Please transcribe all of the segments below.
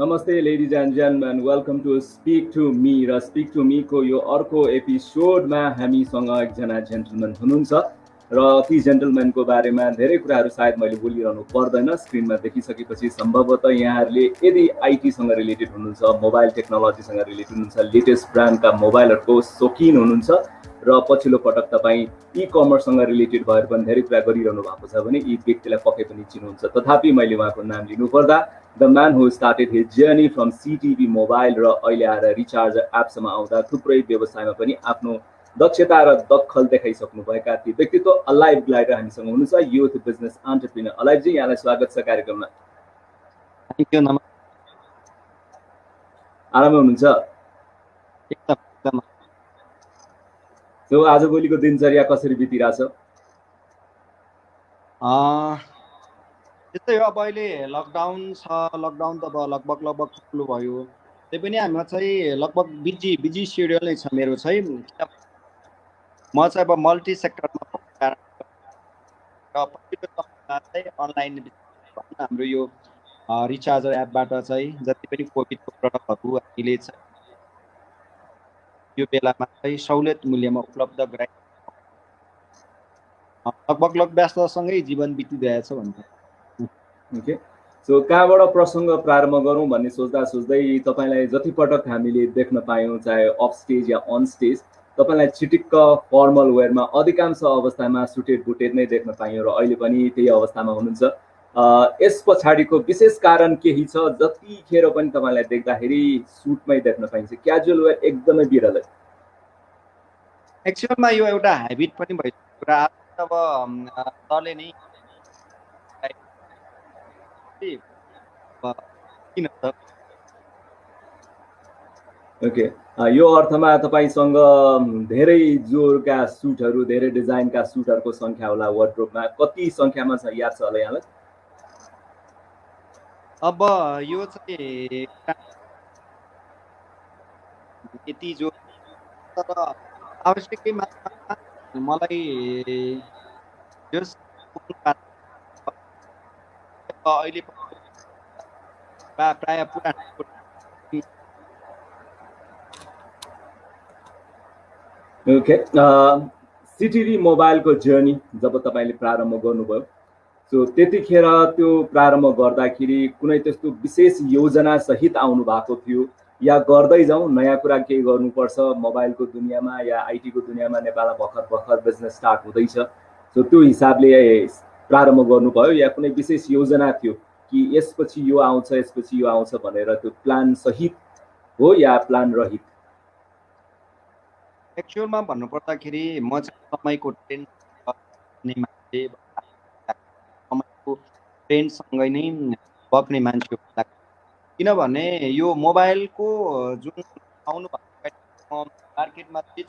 नमस्ते ladies and gentlemen, welcome to speak to me र speak to मीको यो अर्को एपिसोडमा हामीसँग एकजना जेन्टलमेन हुनुहुन्छ र ती जेन्टलमेनको बारेमा धेरै कुराहरू सायद मैले बोलिरहनु पर्दैन। स्क्रिनमा देखिसकेपछि सम्भवतः यहाँहरूले यदि आइटीसँग रिलेटेड हुनुहुन्छ, मोबाइल टेक्नोलोजीसँग रिलेटेड हुनुहुन्छ, लेटेस्ट ब्रान्डका मोबाइलहरूको शौकिन हुनुहुन्छ र पछिल्लो पटक तपाईँ ई कमर्ससँग रिलेटेड भएर पनि धेरै कुरा गरिरहनु भएको छ भने यी व्यक्तिलाई पक्कै पनि चिन्नुहुन्छ। तथापि मैले उहाँको नाम लिनुपर्दा the man who started his journey from CTV mobile र अहिले आएर रिचार्ज एप्समा आउँदा थुप्रै व्यवसायमा पनि आफ्नो दक्षता र दखल देखाइसक्नुभएका ती व्यक्तित्व अलाइभ ग्लाइडर हामीसँग हुनुहुन्छ, युथ बिजनेस एन्टरप्रेन्योर। अलाइभजी, यहाँलाई स्वागत छ कार्यक्रममा। Thank you. नमस्ते। आराममा हुनुहुन्छ? एकदम। सो आजभोलिको दिनचर्या कसरी बितिरहेछ? त्यस्तै हो, अब अहिले लकडाउन छ। लकडाउन त अब लगभग सुरु भयो। त्यही पनि हामीमा चाहिँ लगभग बिजी सेड्युल नै छ मेरो चाहिँ। म चाहिँ अब मल्टी सेक्टरमा भएको कारण र पछिल्लो समयमा चाहिँ अनलाइन हाम्रो यो रिचार्जर एपबाट चाहिँ जति पनि कोभिडको प्रडक्टहरू हामीले चाहिँ यो बेलामा चाहिँ सहुलियत मूल्यमा उपलब्ध गराइ लगभग व्यस्तसँगै जीवन बितिरहेछ भन्छ। ओके, सो कहाँबाट प्रसङ्ग प्रारम्भ गरौँ भन्ने सोच्दै तपाईँलाई जति पटक हामीले देख्न पायौँ, चाहे अफ स्टेज या अन स्टेज, तपाईँलाई छिटिक्क फर्मल वेयरमा अधिकांश अवस्थामा सुटेड बुटेड नै देख्न पाइयो र अहिले पनि त्यही अवस्थामा हुनुहुन्छ। यस पछाडिको विशेष कारण केही छ? जतिखेर पनि तपाईँलाई देख्दाखेरि सुटमै देख्न पाइन्छ, क्याजुअल वेयर एकदमै बिरलै। एक्चुअलमा यो एउटा हेबिट पनि भइसक्यो कुरा। अब सरले नै किन त ओके, यो अर्थमा तपाईँसँग धेरै जोरका सुटहरू, धेरै डिजाइनका सुटहरूको सङ्ख्या होला वार्डरोबमा। कति सङ्ख्यामा छ, याद छ होला यहाँलाई? अब यो चाहिँ यति जो तर आवश्यकै मात्रामा मलाई अहिले प्राय पुरा ओके, सिटिभी मोबाइलको जर्नी जब तपाईँले प्रारम्भ गर्नुभयो, सो त्यतिखेर त्यो प्रारम्भ गर्दाखेरि कुनै त्यस्तो विशेष योजना सहित आउनु भएको थियो या गर्दै जाउँ नयाँ कुरा केही गर्नुपर्छ मोबाइलको दुनियाँमा या आइटीको दुनियाँमा? नेपालमा भर्खर बिजनेस स्टार्ट हुँदैछ, सो त्यो हिसाबले प्रारम्भ गर्नुभयो या कुनै विशेष योजना थियो कि यसपछि यो आउँछ यसपछि यो आउँछ भनेर? त्यो प्लान सहित हो या प्लान रहित? एक्चुअलमा भन्नुपर्दाखेरि म चाहिँ समयको ट्रेन्ड मान्छे, समयको ट्रेन्डसँगै नै बग्ने मान्छे हो। किनभने यो मोबाइलको जुन आउनु भएको मार्केटमा के छ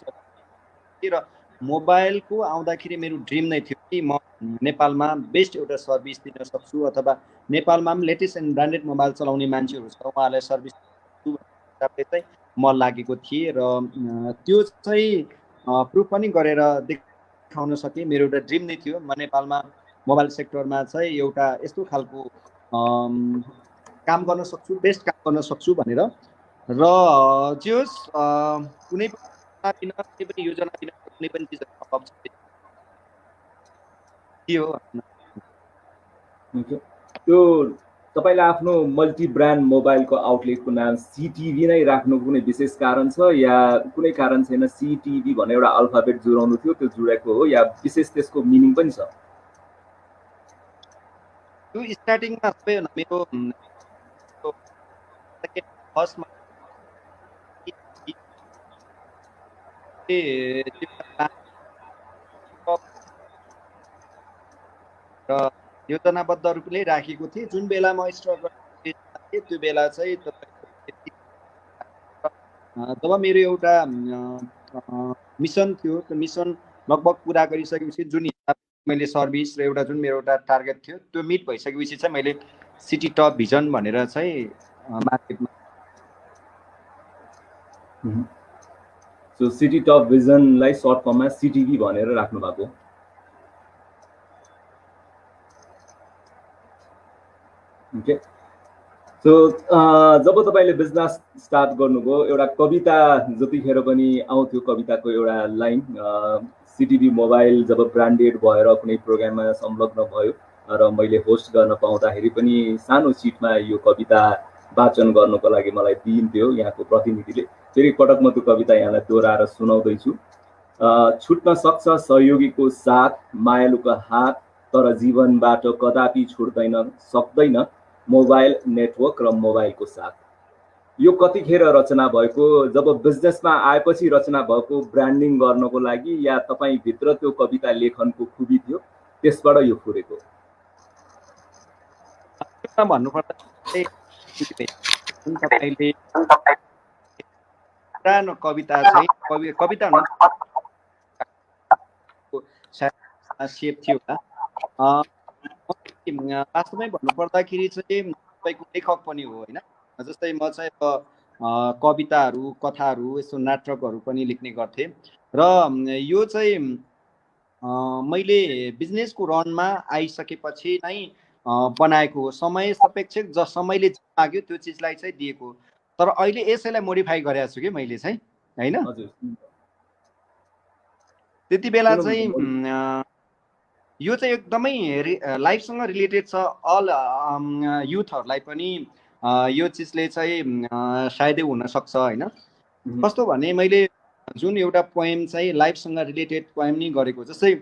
र मोबाइलको आउँदाखेरि मेरो ड्रिम नै थियो कि म नेपालमा बेस्ट एउटा सर्भिस दिन सक्छु, अथवा नेपालमा पनि लेटेस्ट एन्ड ब्रान्डेड मोबाइल चलाउने मान्छेहरू छ, उहाँलाई सर्भिस हिसाबले चाहिँ म लागेको थिएँ र त्यो चाहिँ प्रुफ पनि गरेर देखाउन सकेँ। मेरो एउटा ड्रिम नै थियो म नेपालमा मोबाइल सेक्टरमा चाहिँ एउटा यस्तो खालको काम गर्न सक्छु, बेस्ट काम गर्न सक्छु भनेर। र जे होस्, कुनै पनि योजना बिना कुनै पनि चिज सम्भव छ। त्यो तपाईँले आफ्नो मल्टी ब्रान्ड मोबाइलको आउटलेटको नाम सिटिभी नै राख्नु कुनै विशेष कारण छ या कुनै कारण छैन? सिटिभी भन्ने एउटा अल्फाबेट जोडाउनु थियो, त्यो जोडेको हो या विशेष त्यसको मिनिङ पनि छ? त्यो स्टार्टिङमा सबैभन्दा मेरो फर्स्टमा र योजनाबद्ध रूपले राखेको थिएँ। जुन बेला म स्ट्रगल थिएँ त्यो बेला चाहिँ जब मेरो एउटा मिसन थियो, त्यो मिसन लगभग पुरा गरिसकेपछि जुन हिसाब मैले सर्भिस र एउटा जुन मेरो एउटा टार्गेट थियो त्यो मिट भइसकेपछि चाहिँ मैले सिटी टप भिजन भनेर चाहिँ मार्केटमा सो सिटी टप भिजनलाई सर्ट फर्ममा सिटिभी भनेर राख्नु भएको। ओके, सो जब तपाईँले बिजनेस स्टार्ट गर्नुभयो एउटा कविता जतिखेर पनि आउँथ्यो, कविताको एउटा लाइन, सिटिभी मोबाइल जब ब्रान्डेड भएर कुनै प्रोग्राममा संलग्न भयो र मैले होस्ट गर्न पाउँदाखेरि पनि सानो सिटमा यो कविता वाचन गर्नको लागि मलाई दिइन्थ्यो यहाँको प्रतिनिधिले। फेरि पटक म त्यो कविता यहाँलाई दोहोऱ्याएर सुनाउँदैछु। छुट्न सक्छ सहयोगीको साथ, मायालुको हात, तर जीवनबाट कदापि छुट्दैन सक्दैन मोबाइल नेटवर्क र मोबाइलको साथ। यो कतिखेर रचना भएको, जब बिजनेसमा आएपछि रचना भएको, ब्रान्डिङ गर्नको लागि, या तपाईँभित्र त्यो कविता लेखनको खुबी थियो त्यसबाट यो फुरेको? भन्नुपर्दा तपाईँले पुरानो कविता चाहिँ कविता सेप थियो होला। वास्तवमै भन्नुपर्दाखेरि चाहिँ तपाईँको लेखक पनि हो होइन। जस्तै म चाहिँ कविताहरू, कथाहरू, यस्तो नाटकहरू पनि लेख्ने गर्थेँ र यो चाहिँ मैले बिजनेसको रनमा आइसकेपछि नै बनाएको हो। समय सापेक्ष समयले जे माग्यो त्यो चिजलाई चाहिँ दिएको। तर अहिले यसैलाई मोडिफाई गरेको छु कि मैले चाहिँ होइन। त्यति बेला चाहिँ यो चाहिँ एकदमै लाइफसँग रिलेटेड छ। अल युथहरूलाई पनि यो चिजले चाहिँ सायदै हुनसक्छ होइन। कस्तो भने मैले जुन एउटा पोएम चाहिँ लाइफसँग रिलेटेड पोएम नै गरेको। जस्तै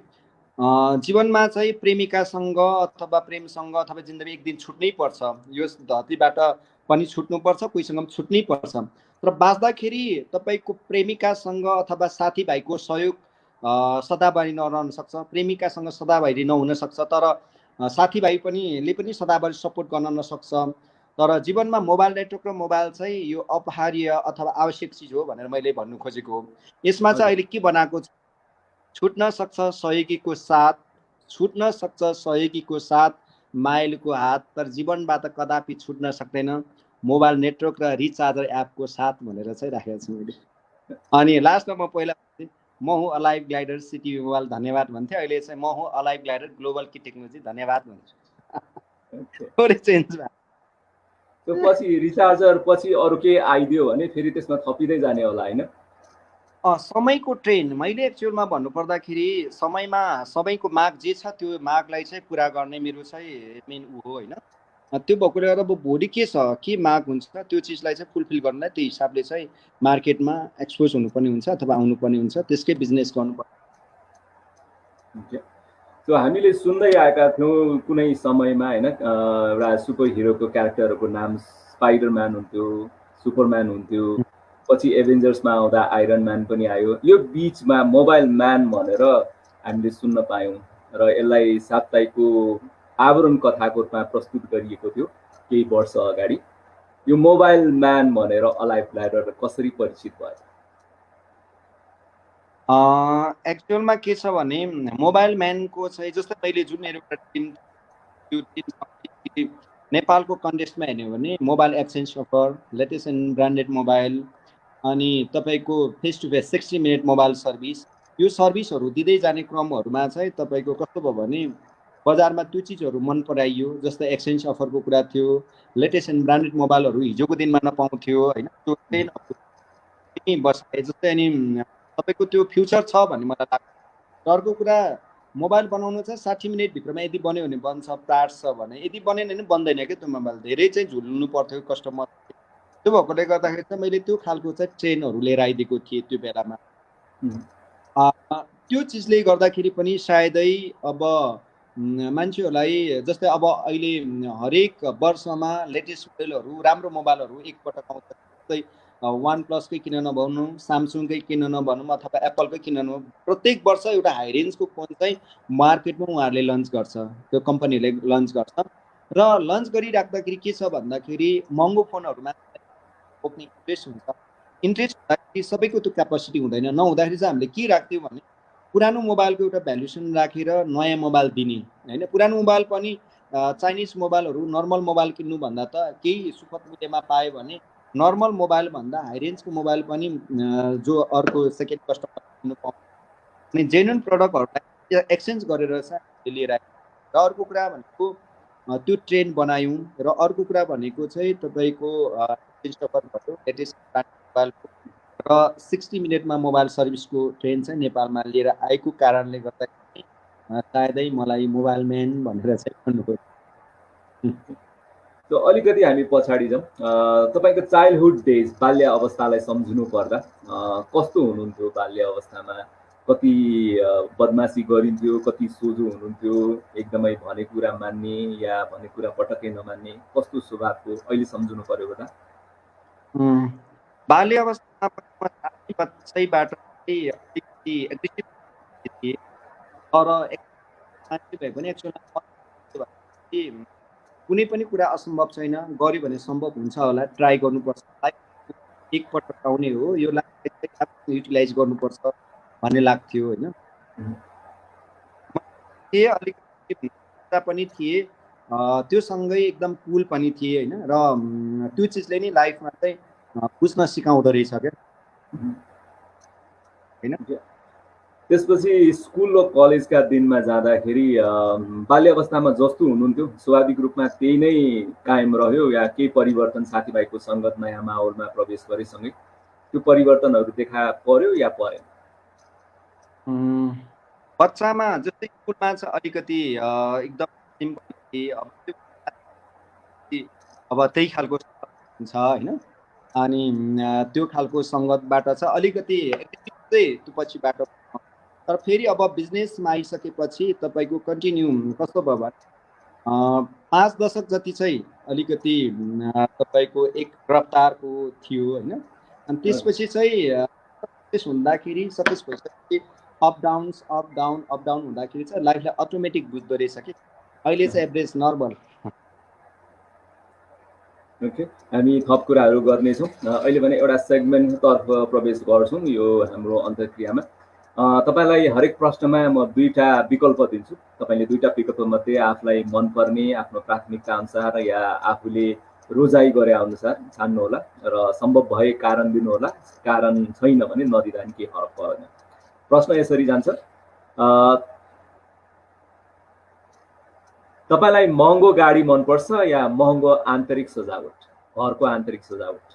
जीवनमा चाहिँ प्रेमिकासँग अथवा प्रेमसँग अथवा जिन्दगी एक दिन छुट्नै पर्छ। यो धरतीबाट पनि छुट्नुपर्छ, कोहीसँग पनि छुट्नै पर्छ। तर बाँच्दाखेरि तपाईँको प्रेमिकासँग अथवा साथीभाइको सहयोग सदाभरि नरहन सक्छ, प्रेमिकासँग सदाभरि नहुन सक्छ, तर साथीभाइ पनि सदाभरि सपोर्ट गर्न नसक्छ। तर जीवनमा मोबाइल नेटवर्क र मोबाइल चाहिँ यो अपरिहार्य अथवा आवश्यक चिज हो भनेर मैले भन्नु खोजेको हो। यसमा चाहिँ अहिले के बनाएको छ, छुट्न सक्छ सहयोगीको साथ, छुट्न सक्छ सहयोगीको साथ, माइलको हात, तर जीवनबाट कदापि छुट्न सक्दैन मोबाइल नेटवर्क र रिचार्जर एपको साथ भनेर चाहिँ राखेको छु मैले। अनि लास्टमा म पहिला म हुँ अलाइभ ग्लाइडर सिटिभी मोबाइल धन्यवाद भन्थेँ, अहिले चाहिँ म हुँ अलाइभ ग्लाइडर ग्लोबल की टेक्नोलोजी धन्यवाद भन्छु। थोरै चेन्ज भयो। त्यो पछि रिचार्जर पछि अरू के आइदियो भने फेरि त्यसमा थपिँदै जाने होला होइन। समयको ट्रेन्ड, मैले एक्चुअलमा भन्नुपर्दाखेरि समयमा सबैको माग जे छ त्यो मागलाई चाहिँ पुरा गर्ने मेरो चाहिँ मेन ऊ हो होइन। त्यो भएकोले गर्दा अब भोलि के छ, के माग हुन्छ त्यो चिजलाई चाहिँ फुलफिल गर्नलाई त्यो हिसाबले चाहिँ मार्केटमा एक्सपोज हुनुपर्ने हुन्छ अथवा आउनुपर्ने हुन्छ, त्यसकै बिजनेस गर्नुपर्छ। सो हामीले सुन्दै आएका थियौँ कुनै समयमा होइन, एउटा सुपर हिरोको क्यारेक्टरहरूको नाम स्पाइडरम्यान हुन्थ्यो, सुपरम्यान हुन्थ्यो, पछि एभेन्जर्समा आउँदा आइरन म्यान पनि आयो। यो बिचमा मोबाइल म्यान भनेर हामीले सुन्न पायौँ र यसलाई साप्ताहिकको आवरण कथाको रूपमा प्रस्तुत गरिएको थियो केही वर्ष अगाडि। यो मोबाइल म्यान भनेर अलाइभ ग्लाइडर कसरी परिचित भयो? एक्चुअलमा के छ भने मोबाइल म्यानको चाहिँ जस्तै मैले जुन मेरो टिम नेपालको कन्टेक्स्टमा हेर्ने हो भने mobile exchange offer, latest and branded mobile, अनि तपाईँको face to face 60 minute mobile service, यो सर्भिसहरू दिँदै जाने क्रमहरूमा चाहिँ तपाईँको कस्तो भयो भने बजारमा त्यो चिजहरू मन पराइयो। जस्तै एक्सचेन्ज अफरको कुरा थियो, लेटेस्ट एन्ड ब्रान्डेड मोबाइलहरू हिजोको दिनमा नपाउँथ्यो होइन, त्यो चाहिँ बसाए जस्तै। अनि तपाईँको त्यो फ्युचर छ भन्ने मलाई लाग्छ। अर्को कुरा मोबाइल बनाउनु चाहिँ 60 मिनटभित्रमा यदि बन्यो भने बन्छ, पार्ट्स छ भने, यदि बनेन भने बन्दैन क्या त्यो मोबाइल, धेरै चाहिँ झुल्नु पर्थ्यो कस्टमर। त्यो भएकोले गर्दाखेरि चाहिँ मैले त्यो खालको चाहिँ ट्रेनहरू लिएर आइदिएको थिएँ त्यो बेलामा। त्यो चिजले गर्दाखेरि पनि सायदै अब मान्छेहरूलाई जस्तै अब अहिले हरेक वर्षमा लेटेस्ट मोडलहरू, राम्रो मोबाइलहरू एकपटक आउँछ। जस्तै OnePlus-कै किन नभनौँ, स्यामसङकै किन नभनौँ अथवा एप्पलकै किन नभनौँ, प्रत्येक वर्ष एउटा हाई रेन्जको फोन चाहिँ मार्केटमा उहाँहरूले लन्च गर्छ, त्यो कम्पनीले लन्च गर्छ। र लन्च गरिराख्दाखेरि के छ भन्दाखेरि महँगो फोनहरूमा बोक्ने इन्ट्रेस्ट हुन्छ। इन्ट्रेस्ट हुँदाखेरि सबैको त्यो क्यापासिटी हुँदैन। नहुँदाखेरि चाहिँ हामीले के राख्थ्यौँ भने पुरानो मोबाइलको एउटा भ्यालुएसन राखेर नयाँ मोबाइल दिने होइन। पुरानो मोबाइल पनि चाइनिज मोबाइलहरू नर्मल मोबाइल किन्नुभन्दा त केही सुपथ मूल्यमा पायो भने नर्मल मोबाइल भन्दा हाई रेन्जको मोबाइल पनि जो अर्को सेकेन्ड कस्टमर किन्नु पाउँछ। अनि जेन्युन प्रडक्टहरूलाई एक्सचेन्ज गरेर चाहिँ लिएर आएको। र अर्को कुरा भनेको त्यो ट्रेन्ड बनायौँ। र अर्को कुरा भनेको चाहिँ तपाईँको डिस्कभर भयो लेटेस्ट मोबाइलको, र 60 मिनटमा मोबाइल सर्भिसको ट्रेन्ड चाहिँ नेपालमा लिएर आएको कारणले गर्दाखेरि सायदै मलाई मोबाइल म्यान भनेर चाहिँ भन्नुभयो। त्यो अलिकति हामी पछाडि जाउँ। तपाईँको चाइल्डहुड डेज, बाल्य अवस्थालाई सम्झिनु पर्दा कस्तो हुनुहुन्थ्यो बाल्य अवस्थामा? कति बदमासी गरिन्थ्यो, कति सोझो हुनुहुन्थ्यो, एकदमै भने कुरा मान्ने या भने कुरा पटक्कै नमान्ने, कस्तो स्वभावको अहिले सम्झनु पर्यो भने? बाल्य अवस्थामा पनि म सानै बच्चैबाट चाहिँ अलिकति एग्रेसिभ थिएँ, तर मान्छे भए पनि एक्चुअली कुनै पनि कुरा असम्भव छैन, गर्यो भने सम्भव हुन्छ होला, ट्राई गर्नुपर्छ, लाइफ एकपटक आउने हो, यो लाइफलाई चाहिँ युटिलाइज गर्नुपर्छ भन्ने लाग्थ्यो होइन। अलिकति पनि थिए, त्यो सँगै एकदम कुल पनि थिए होइन। र त्यो चिजले नै लाइफमा चाहिँ बुझ्न सिकाउँदो रहेछ क्या होइन। त्यसपछि स्कुल र कलेजका दिनमा जाँदाखेरि बाल्य अवस्थामा जस्तो हुनुहुन्थ्यो स्वाभाविक रूपमा त्यही नै कायम रह्यो या केही परिवर्तन साथीभाइको सङ्गत, नयाँ माहौलमा प्रवेश गरेसँगै त्यो परिवर्तनहरू देखा पर्यो या परेन? बच्चामा जस्तै स्कुलमा चाहिँ अलिकति एकदम सिम्पल थिए, अब त्यही खालको हुन्छ होइन। अनि त्यो खालको सङ्गतबाट चाहिँ अलिकति चाहिँ त्यो पछिबाट, तर फेरि अब बिजनेसमा आइसकेपछि तपाईँको कन्टिन्यू कस्तो भयो भने 5 दशक जति चाहिँ अलिकति तपाईँको एक रफ्तारको थियो होइन। अनि त्यसपछि चाहिँ सक्सेस हुँदाखेरि, सक्सेस भइसकेपछि अप डाउन हुँदाखेरि चाहिँ लाइफलाई अटोमेटिक बुझ्दो रहेछ कि अहिले चाहिँ एभरेज नर्मल। ओके, हामी थप कुराहरू गर्नेछौँ। अहिले भने एउटा सेगमेन्टतर्फ प्रवेश गर्छौँ यो हाम्रो अन्तर्क्रियामा। तपाईँलाई हरेक प्रश्नमा म 2टा विकल्प दिन्छु। तपाईँले 2टा विकल्पमध्ये आफूलाई मनपर्ने, आफ्नो प्राथमिकता अनुसार या आफूले रोजाइ गरे अनुसार छान्नुहोला र सम्भव भए कारण दिनुहोला। कारण छैन भने नदिँदा पनि केही फरक पर्दैन। प्रश्न यसरी जान्छ, तपाईँलाई महँगो गाडी मनपर्छ या महँगो आन्तरिक सजावट, घरको आन्तरिक सजावट?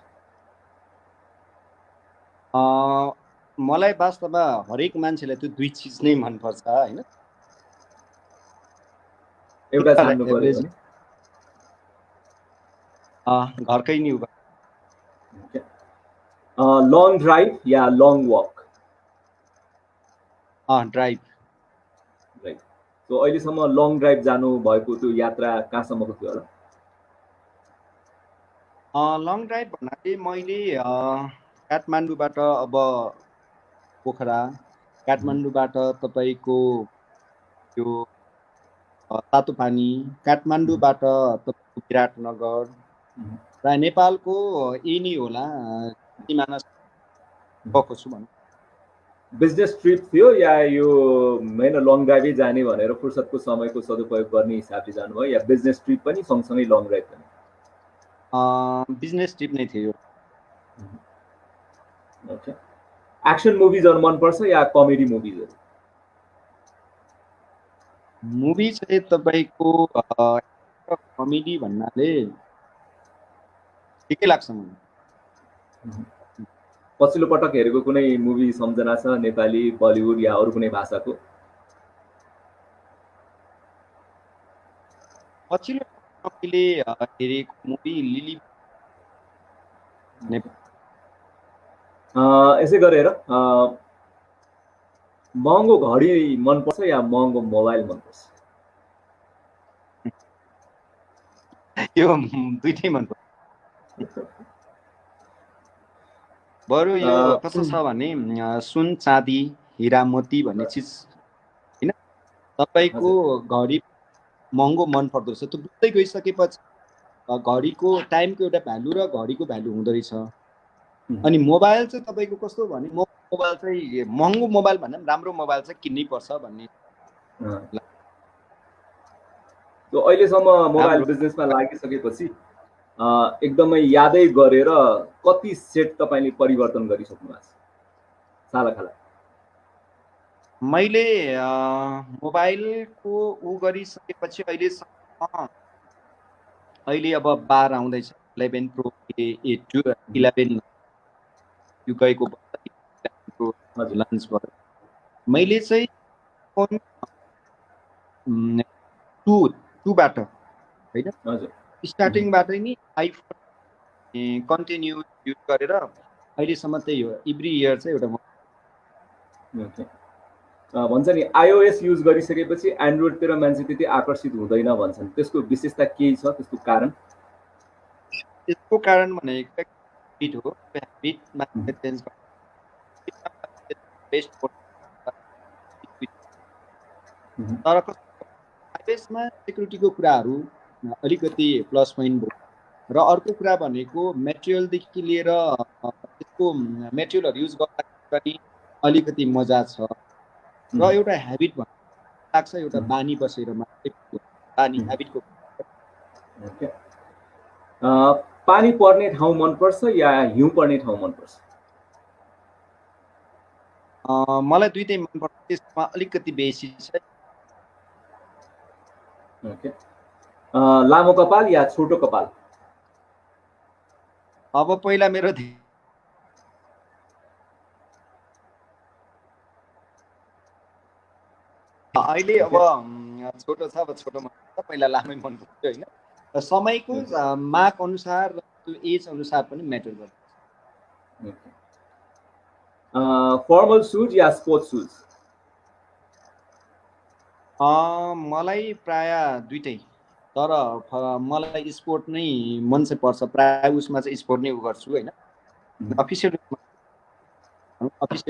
मलाई वास्तवमा हरेक मान्छेलाई त्यो 2 चिज नै मनपर्छ होइन। एउटा छान्नु पर्यो भने घरकै नि। लङ ड्राइभ या long walk? Drive. Right. So अहिलेसम्म लङ ड्राइभ जानु भएको त्यो यात्रा कहाँसम्मको थियो होला? लङ ड्राइभ भन्नाले मैले काठमाडौँबाट अब पोखरा, काठमाडौँबाट तपाईँको त्यो तातोपानी, काठमाडौँबाट तपाईँको विराटनगर र नेपालको यही नै होला सीमाना गएको छु भनौँ। बिजनेस ट्रिप थियो या यो होइन लङ ड्राइभै जाने भनेर फुर्सदको समयको सदुपयोग गर्ने हिसाबले जानुभयो या बिजनेस ट्रिप पनि सँगसँगै लङ ड्राइभ पनि? बिजनेस ट्रिप नै थियो। ओके, एक्सन मुभिजहरू मनपर्छ या कमेडी मुभिजहरू? मुभी चाहिँ तपाईँको कमेडी भन्नाले ठिकै लाग्छ मलाई। पछिल्लो पटक हेरेको कुनै मुभी सम्झना छ, नेपाली, बलिउड या अरू कुनै भाषाको? पछिल्लो मैले हेरेको मुभी लिली। यसै गरेर महँगो घडी मनपर्छ या महँगो मोबाइल मनपर्छ? यो दुइटै मनपर्छ। बरु यो कस्तो छ भने सुन चाँदी हिरा मोती भन्ने चिज होइन, तपाईँको घडी महँगो मन पर्दो रहेछ। त्यो बुझ्दै गइसकेपछि घडीको टाइमको एउटा भ्यालु र घडीको भ्यालु हुँदो रहेछ। अनि मोबाइल चाहिँ तपाईँको कस्तो भने मोबाइल चाहिँ महँगो मोबाइल भन्दा पनि राम्रो मोबाइल चाहिँ किन्नै पर्छ भन्ने। अहिलेसम्म मोबाइल बिजनेसमा लागिसकेपछि एकदमै यादै गरेर कति सेट तपाईँले परिवर्तन गरिसक्नु भएको छ सालाखाला? मैले मोबाइलको गरिसकेपछि अहिलेसम्म अहिले अब 12 आउँदैछ, 11 प्रो ए 11 यो गएको प्रो हजुर लन्च भयो। मैले चाहिँ फोन 2बाट होइन, हजुर स्टार्टिङबाटै नि आइफोन कन्टिन्यू युज गरेर अहिलेसम्म त्यही हो। एभ्री इयर चाहिँ एउटा ओके भन्छ नि आइओएस युज गरिसकेपछि एन्ड्रोइडतिर मान्छे त्यति आकर्षित हुँदैन भन्छन्, त्यसको विशेषता केही छ, त्यसको कारण? त्यसको कारण भनेको ह्याबिट हो। ह्याबिट मान्छेले चेन्ज गर्छ, बेस्ट तर आइओएसमा सेक्युरिटीको कुराहरू अलिकति प्लस पोइन्ट भयो। र अर्को कुरा भनेको मेटेरियलदेखि लिएर त्यसको मेटेरियलहरू युज गर्दाखेरि पनि अलिकति मजा छ। र एउटा ह्याबिट भन्नु लाग्छ, एउटा बानी बसेर बानी ह्याबिटको। पानी पर्ने ठाउँ मनपर्छ या हिउँ पर्ने ठाउँ मनपर्छ? मलाई दुइटै मनपर्छ, त्यसमा अलिकति बेसी छ। ओके लामो कपाल या छोटो कपाल? अब पहिला मेरो अहिले अब छोटो छ, अब छोटो मनपर्छ, पहिला लामै मनपर्थ्यो होइन। समयको माग अनुसार त्यो एज अनुसार पनि म्याटर गर्छ। फर्मल सुज या स्पोर्ट्स सुज? मलाई प्राय दुइटै, तर मलाई स्पोर्ट नै मन चाहिँ पर्छ। प्राय उसमा चाहिँ स्पोर्ट नै गर्छु होइन, अफिसियल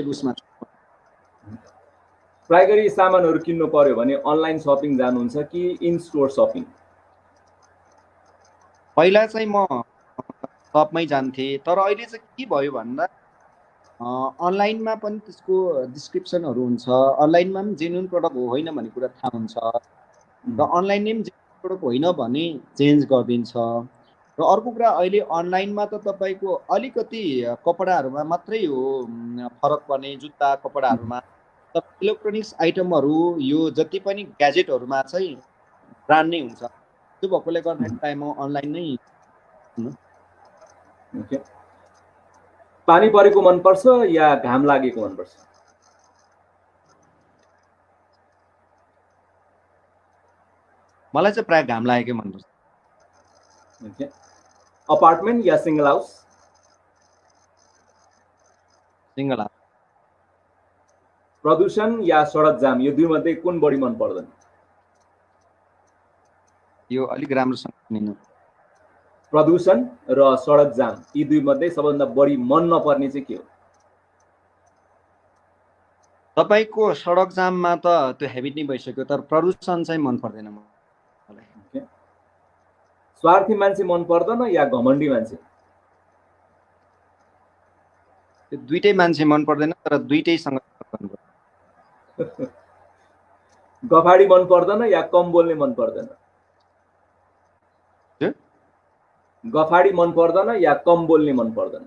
उसमा। प्राय गरी सामानहरू किन्नु पर्यो भने अनलाइन सपिङ जानुहुन्छ कि इन स्टोर सपिङ? पहिला चाहिँ म सपमै जान्थेँ, तर अहिले चाहिँ के भयो भन्दा अनलाइनमा पनि त्यसको डिस्क्रिप्सनहरू हुन्छ। अनलाइनमा पनि जेन्युन प्रडक्ट हो होइन भन्ने कुरा थाहा हुन्छ, र अनलाइनले पनि जेन्युन प्रडक्ट होइन भने चेन्ज गरिदिन्छ। र अर्को कुरा, अहिले अनलाइनमा त तपाईँको अलिकति कपडाहरूमा मात्रै हो फरक पर्ने, जुत्ता कपडाहरूमा। तर इलेक्ट्रोनिक्स आइटमहरू यो जति पनि ग्याजेटहरूमा चाहिँ ब्रान्ड नै हुन्छ। त्यो भएकोले गर्दाखेरि प्रायः म अनलाइन नै। पानी परेको मनपर्छ या घाम लागेको मनपर्छ? मलाई चाहिँ प्रायः घाम लागेकै मनपर्छ। अपार्टमेन्ट या सिंगल हाउस? Single house. प्रदूषण या सडक जाम, यो दुई मध्ये कुन बढी मन पर्दैन? यो अलिक राम्रोसँग सुनिनु। प्रदूषण र सडक जाम, यी दुई मध्ये सबभन्दा बढी मन नपर्ने चाहिँ के हो? तपाईँको सडक जाममा त त्यो हेबिट नै भइसक्यो, तर प्रदूषण चाहिँ मन पर्दैन मलाई। स्वार्थी मान्छे मन पर्दैन या घमण्डी मान्छे? त्यो दुइटै मान्छे मन पर्दैन, तर दुइटैसँग गफाडी मन पर्दैन या कम बोल्ने मन पर्दैन? गफाडी मन पर्दैन या कम बोल्ने मन पर्दैन?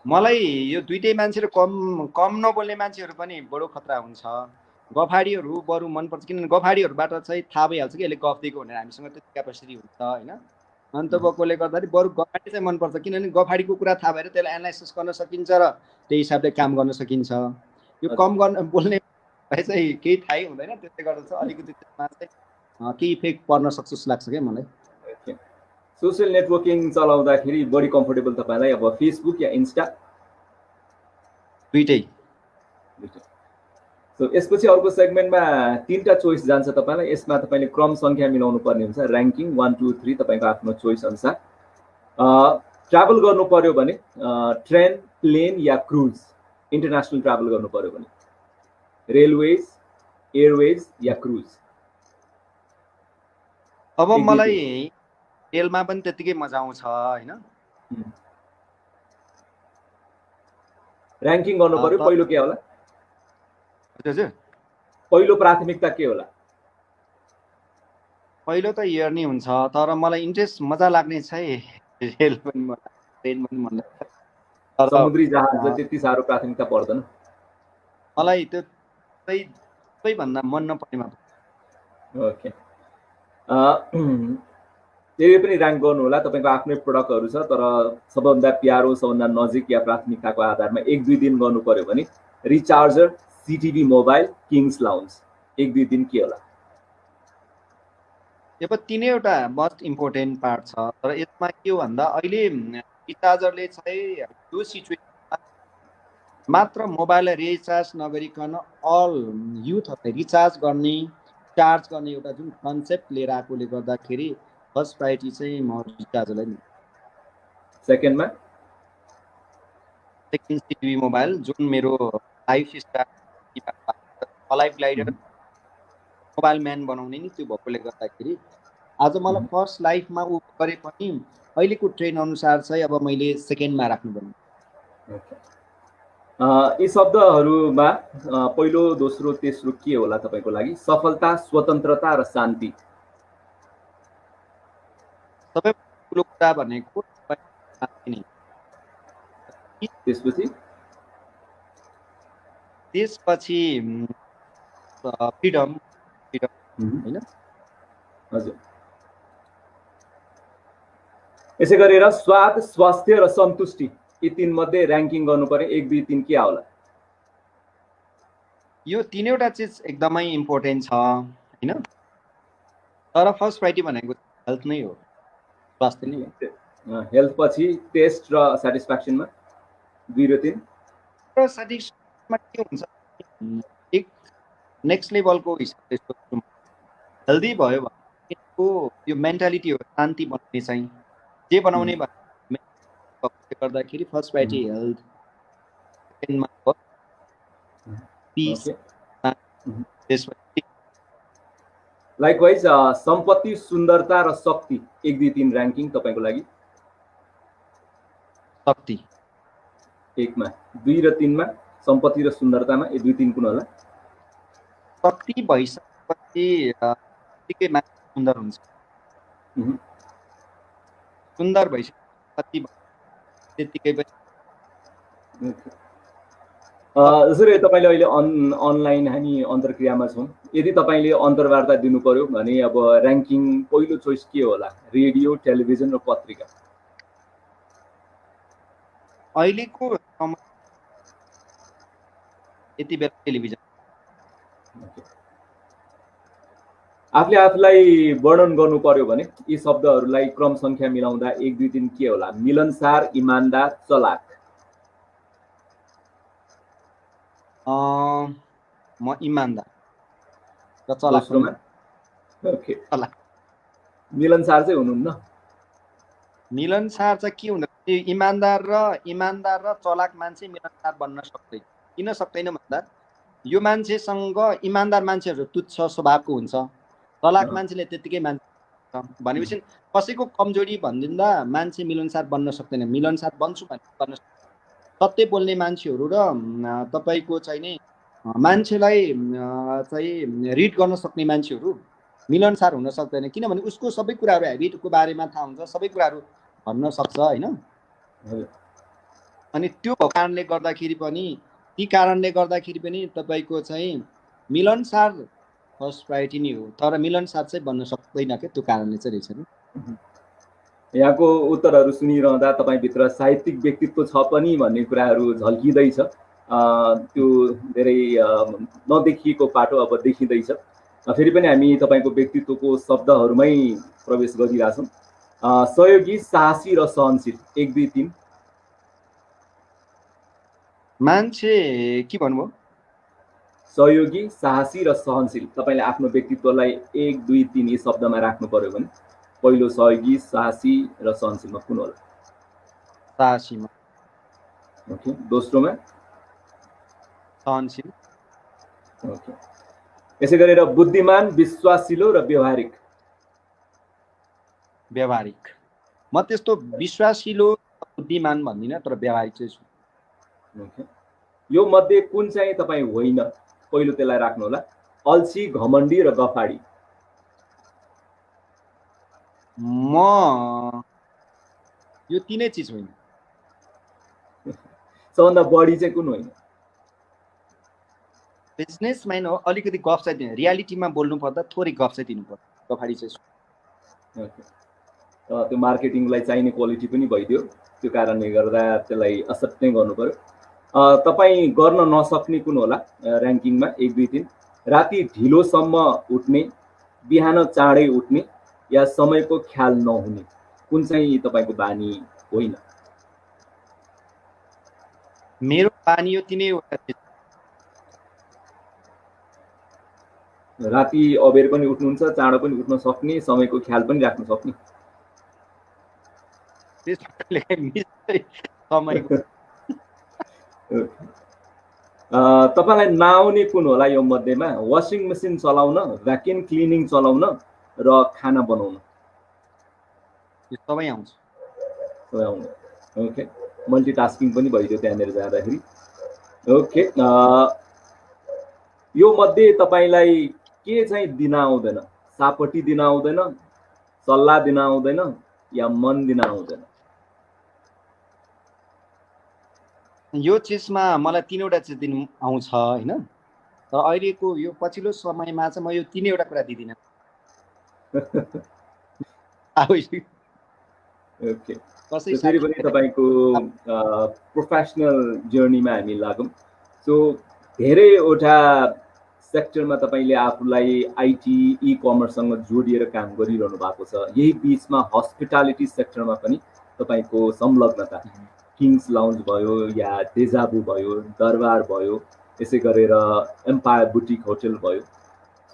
मलाई यो दुइटै मान्छे र कम नबोल्ने मान्छेहरू पनि बडो खतरा हुन्छ। गफाडीहरू बरु मनपर्छ, किनभने गफाडीहरूबाट चाहिँ थाहा भइहाल्छ कि यसले गफ दिएको भनेर, हामीसँग त्यो क्यापेसिटी हुन्छ होइन। अन्त भएकोले गर्दाखेरि बरु गफाडी चाहिँ मनपर्छ, किनभने गफाडीको कुरा थाहा भएर त्यसलाई एनालाइसिस गर्न सकिन्छ र त्यही हिसाबले काम गर्न सकिन्छ। यो कम बोल्ने चाहिँ केही थाहै हुँदैन, त्यसले गर्दा चाहिँ अलिकति त्यसमा चाहिँ केही इफेक्ट पर्न सक्छ जस्तो लाग्छ क्या मलाई। सोसियल नेटवर्किङ चलाउँदाखेरि बढी कम्फर्टेबल तपाईँलाई अब फेसबुक या इन्स्टा? दुइटै। सो यसपछि अर्को सेगमेन्टमा तीनटा चोइस जान्छ तपाईँलाई, यसमा तपाईँले क्रम सङ्ख्या मिलाउनु पर्ने हुन्छ, ऱ्याङ्किङ 1 2 3 तपाईँको आफ्नो चोइस अनुसार। ट्राभल गर्नु पर्यो भने ट्रेन, प्लेन या क्रुज? इन्टरनेसनल ट्राभल गर्नु पर्यो भने रेलवेज, एयरवेज या क्रुज? अब मलाई रेलमा पनि त्यतिकै मजा आउँछ होइन। ऱ्याङ्किङ गर्नु पर्यो, पहिलो के होला? हजुर, पहिलो प्राथमिकता के होला? पहिलो त एयर नै हुन्छ, तर मलाई इन्ट्रेस्ट मजा लाग्ने चाहिँ रेल पनि मन लाग्छ, ट्रेन पनि मन लाग्छ। समुद्री जहाज त्यति साह्रो प्राथमिकता पर्दैन मलाई, त्यो सबैभन्दा मन नपर्नेमा। ओके त्यही पनि ऱ्याङ्क गर्नु होला, तपाईँको आफ्नै प्रडक्टहरू छ, तर सबभन्दा प्यारो सबभन्दा नजिक या प्राथमिकताको आधारमा 1-2 दिन गर्नु पर्यो भने रिचार्जर, सिटिभी मोबाइल, किङ्स लाउन्ज, 1-2 दिन के होला? अब तिनैवटा मोस्ट इम्पोर्टेन्ट पार्ट छ, तर यसमा के हो भन्दा अहिले रिचार्जरले चाहिँ यो सिचुएसनमा मात्र मोबाइललाई रिचार्ज नगरिकन अल युथहरूलाई रिचार्ज गर्ने, चार्ज गर्ने एउटा जुन कन्सेप्ट लिएर आएकोले गर्दाखेरि फर्स्ट प्रायोरिटी चाहिँ म रिचार्जरलाई दिन्छु। सेकेन्डमा सेकेन्ड सिटिभी मोबाइल, जुन मेरो life style life glider mobile man बनाउने नि त्यो भएकोले गर्दाखेरि आज मलाई फर्स्ट लाइफमा ऊ गरे पनि अहिलेको ट्रेन अनुसार चाहिँ अब मैले सेकेन्डमा राख्नुपर्ने। यी शब्दहरूमा पहिलो, दोस्रो, तेस्रो के होला तपाईँको लागि? सफलता, स्वतन्त्रता र शान्ति। सबै ठुलो कुरा भनेको त्यसपछि फ्रिडम हैन? हजुर। यसै गरेर स्वाद, स्वास्थ्य र सन्तुष्टि, यी तीन मध्ये ऱ्याङ्किङ गर्नु पर्यो 1-2-3 के होला? यो तीनैवटा चिज एकदमै इम्पोर्टेन्ट छ हैन, तर फर्स्ट प्रायोरिटी भनेको हेल्थ नै हो, स्वास्थ्य नै हो। हेल्थ पछि टेस्ट र सेटिस्फ्याक्सनमा 2 र 3। र सेटिस्फ्याक्सनमा के हुन्छ, एक नेक्स्ट लेभलको हिसाबले सोच्छु, हेल्दी भयो भने यो मेन्टालिटी हो, शान्ति बनाउने चाहिँ जे बनाउने भन्ने गर्दाखेरि फर्स्ट प्रायोरिटी हेल्थ, सेकेन्डमा हो पिस, त्यसपछि लाइकवाइज सम्पत्ति, सुन्दरता र शक्ति, 1-2-3 ऱ्याङ्किङ तपाईँको लागि? शक्ति 1मा, 2 र 3मा सम्पत्ति र सुन्दरतामा 1-2-3 कुन होला? शक्ति भइसकेपछि त्यतिकै मान्छे सुन्दर हुन्छ, सुन्दर भइसकेपछि त्यतिकै पनि। जसरी तपाईँले अहिले अनलाइन हामी अन्तर्क्रियामा छौँ, यदि तपाईँले अन्तर्वार्ता दिनु पर्यो भने अब ऱ्याङ्किङ पहिलो चोइस के होला? रेडियो, टेलिभिजन र पत्रिका? अहिलेको यति बेला टेलिभिजन। आफूले आफूलाई वर्णन गर्नु पर्यो भने यी शब्दहरूलाई क्रम सङ्ख्या मिलाउँदा 1-2-3 के होला? मिलनसार, इमान्दार, चलाक? म इमान्दार र चलाक। ओके, मिलनसार चाहिँ हुनुहुन्न? मिलनसार चाहिँ के हुँदा इमान्दार र चलाक मान्छे मिलनसार बन्न सक्दैन। किन सक्दैन भन्दा यो मान्छेसँग इमान्दार मान्छेहरू तुच्छ स्वभावको हुन्छ, चलाक मान्छेले त्यतिकै मान्छे भनेपछि कसैको कमजोरी भनिदिँदा मान्छे मिलनसार बन्न सक्दैन। मिलनसार बन्छु भने बन्न सत्य बोल्ने मान्छेहरू र तपाईँको चाहिँ नि मान्छेलाई चाहिँ रिड गर्न सक्ने मान्छेहरू मिलनसार हुन सक्दैन, किनभने उसको सबै कुराहरू हेबिटको बारेमा थाहा हुन्छ, सबै कुराहरू भन्न सक्छ हैन। अनि त्यो कारणले गर्दाखेरि पनि ती कारणले गर्दाखेरि पनि तपाईँको चाहिँ मिलनसार फर्स्ट प्रायोरिटी नै हो, तर मिलनसार चाहिँ बन्न सक्दैन के, त्यो कारणले चाहिँ रहेछ नि। यहाँको उत्तरहरू सुनिरहँदा तपाईँभित्र साहित्यिक व्यक्तित्व छ पनि भन्ने कुराहरू झल्किँदैछ। त्यो धेरै नदेखिएको पाटो अब देखिँदैछ। फेरि पनि हामी तपाईँको व्यक्तित्वको शब्दहरूमै प्रवेश गरिरहेछौँ। सहयोगी, साहसी र सहनशील, 1-2-3। मान्छे के भन्नुभयो? सहयोगी, साहसी र सहनशील, तपाईँले आफ्नो व्यक्तित्वलाई 1-2-3 यी शब्दमा राख्नु पर्यो भने पहिलो सहयोगी, साहसी र सहनशीलमा कुन होला? साहसीमा। ओके, दोस्रोमा? सहनशील। ओके, यसै गरेर बुद्धिमान, विश्वासिलो र व्यवहारिक? व्यवहारिक। म त्यस्तो विश्वासिलो बुद्धिमान भन्दिनँ, तर व्यवहारिक चाहिँ छु। ओके, यो मध्ये कुन चाहिँ तपाईँ होइन? पहिलो त्यसलाई राख्नु होला। अल्छी, घमण्डी र गफाडी? म यो तीनै चिज होइन। सबभन्दा बढी चाहिँ कुन होइन? बिजनेसम्यान हो, अलिकति गफ चाहिँ दिनु, रियालिटीमा बोल्नु पर्दा थोरै गफ चाहिँ दिनु पर्छ, गफाडी चाहिँ। ओके। त्यो मार्केटिङलाई चाहिने क्वालिटी पनि भइदियो, त्यो कारणले गर्दा त्यसलाई एक्सेप्ट नै गर्नु पर्यो। तपाईँ गर्न नसक्ने कुन होला ऱ्याङ्किङमा 1 2 3? राति ढिलोसम्म उठ्ने, बिहान चाँडै उठ्ने या समयको ख्याल नहुने, कुन चाहिँ तपाईँको बानी होइन? मेरो बानी यो तिनैवटा चिज। राति अबेर पनि उठ्नुहुन्छ, चाँडो पनि उठ्न सक्ने, समयको ख्याल पनि राख्न सक्ने। समयको तपाईँलाई नआउने कुन होला यो मध्येमा? वासिङ मेसिन चलाउन, भ्याक्युम क्लिनिङ चलाउन र खाना बनाउन? सबै आउँछ। सबै आउने। ओके, मल्टिटास्किङ पनि भइदियो त्यहाँनिर जाँदाखेरि। ओके, यो मध्ये तपाईँलाई के चाहिँ दिन आउँदैन? सापट्टि दिन आउँदैन, सल्लाह दिन आउँदैन या मन दिन आउँदैन? यो चिजमा मलाई तीनवटा चिज दिन आउँछ होइन, तर अहिलेको यो पछिल्लो समयमा चाहिँ म यो तीनैवटा कुरा दिदिनँ। ओके, फेरि पनि तपाईँको प्रोफेसनल जर्नीमा हामी लागौँ। सो धेरैवटा सेक्टरमा तपाईँले आफूलाई आइटी इ कमर्ससँग जोडिएर काम गरिरहनु भएको छ। यही बिचमा हस्पिटालिटी सेक्टरमा पनि तपाईँको संलग्नता, किङ्स लाउन्ज भयो या डेजाबु भयो, दरबार भयो, यसै गरेर एम्पायर बुटिक होटल भयो।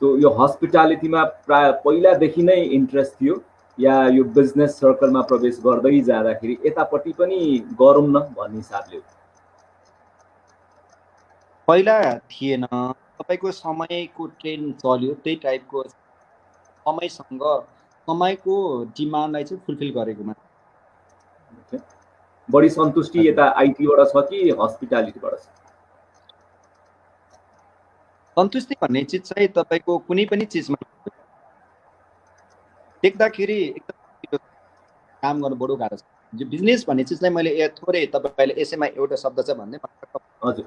सो यो हस्पिटालिटीमा प्राय पहिलादेखि नै इन्ट्रेस्ट थियो या यो बिजनेस सर्कलमा प्रवेश गर्दै जाँदाखेरि यतापट्टि पनि गरौँ न भन्ने हिसाबले? पहिला थिएन, तपाईँको समयको ट्रेन्ड चल्यो, त्यही टाइपको समयसँग समयको डिमान्डलाई चाहिँ फुलफिल गरेकोमा बढी सन्तुष्टि यता आइटीबाट छ कि हस्पिटालिटीबाट छ? सन्तुष्टि भन्ने चिज चाहिँ तपाईँको कुनै पनि चिजमा देख्दाखेरि एकदम काम गर्नु बडो गाह्रो छ। यो बिजनेस भन्ने चिजलाई मैले थोरै तपाईँले यसैमा एउटा शब्द चाहिँ भन्दै, हजुर,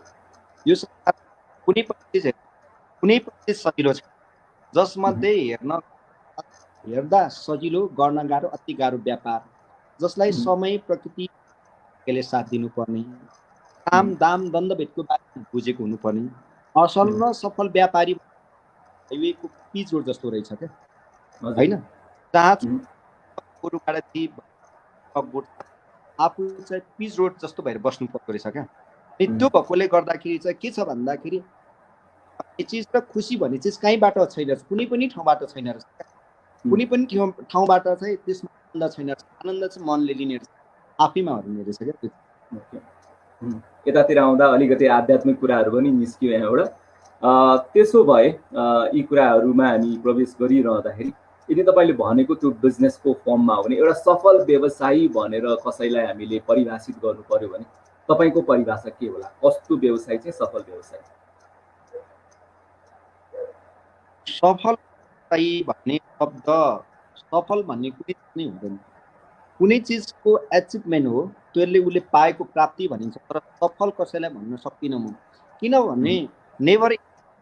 यो कुनै पनि चिज सजिलो छ, जसमध्ये हेर्दा सजिलो, गर्न गाह्रो, अति गाह्रो व्यापार, जसलाई समय प्रकृतिले साथ दिनुपर्ने, काम दाम दण्डभेदको बारेमा बुझेको हुनुपर्ने, असल र सफल व्यापारी हाइवेको पिच रोड जस्तो रहेछ क्या होइन, जहाँ आफू चाहिँ पिच रोड जस्तो भएर बस्नु पर्दो रहेछ क्या। त्यो भएकोले गर्दाखेरि चाहिँ के छ भन्दाखेरि यो चिज र खुसी भन्ने चिज कहीँबाट छैन, कुनै पनि ठाउँबाट छैन रहेछ। कुनै पनि ठाउँबाट चाहिँ त्यसमा आनन्द छैन, आनन्द चाहिँ मनले लिने रहेछ, आफैमा हरिने रहेछ क्या। यतातिर आउँदा अलिकति आध्यात्मिक कुराहरू पनि निस्कियो यहाँबाट। त्यसो भए यी कुराहरूमा हामी प्रवेश गरिरहँदाखेरि यदि तपाईँले भनेको त्यो बिजनेसको फर्ममा हो भने एउटा सफल व्यवसायी भनेर कसैलाई हामीले परिभाषित गर्नु पर्यो भने तपाईँको परिभाषा के होला? कस्तो व्यवसाय चाहिँ सफल व्यवसाय? सफल भन्ने शब्द, सफल भन्ने कुनै नै हुँदैन, कुनै चिजको एचिभमेन्ट हो, त्यसले उसले पाएको प्राप्ति भनिन्छ। तर सफल कसैलाई भन्न सक्दिनँ म, किनभने नेभर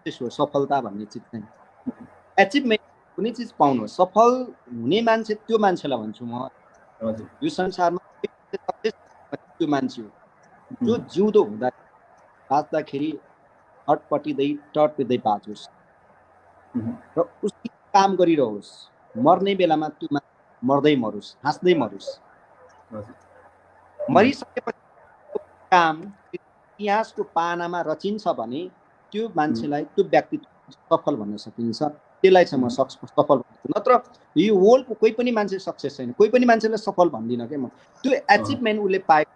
हो सफलता भन्ने चिज चाहिँ। एचिभमेन्ट कुनै चिज पाउनु, सफल हुने मान्छे त्यो मान्छेलाई भन्छु म। यो संसारमा त्यो मान्छे हो जो जिउँदो हुँदा बाँच्दाखेरि टटपिँदै बाँचोस् र उसले काम गरिरहोस्, मर्ने बेलामा त्यो मर्दै मरोस्, हाँस्दै मरोस्। मरिसकेपछि काम इतिहासको पानामा रचिन्छ भने त्यो मान्छेलाई, त्यो व्यक्तित्व सफल भन्न सकिन्छ। त्यसलाई चाहिँ म सफल भन्छु। नत्र यो वर्ल्डको कोही पनि मान्छे सक्सेस छैन, कोही पनि मान्छेलाई सफल भन्दिनँ क्या म। त्यो एचिभमेन्ट उसले पाएको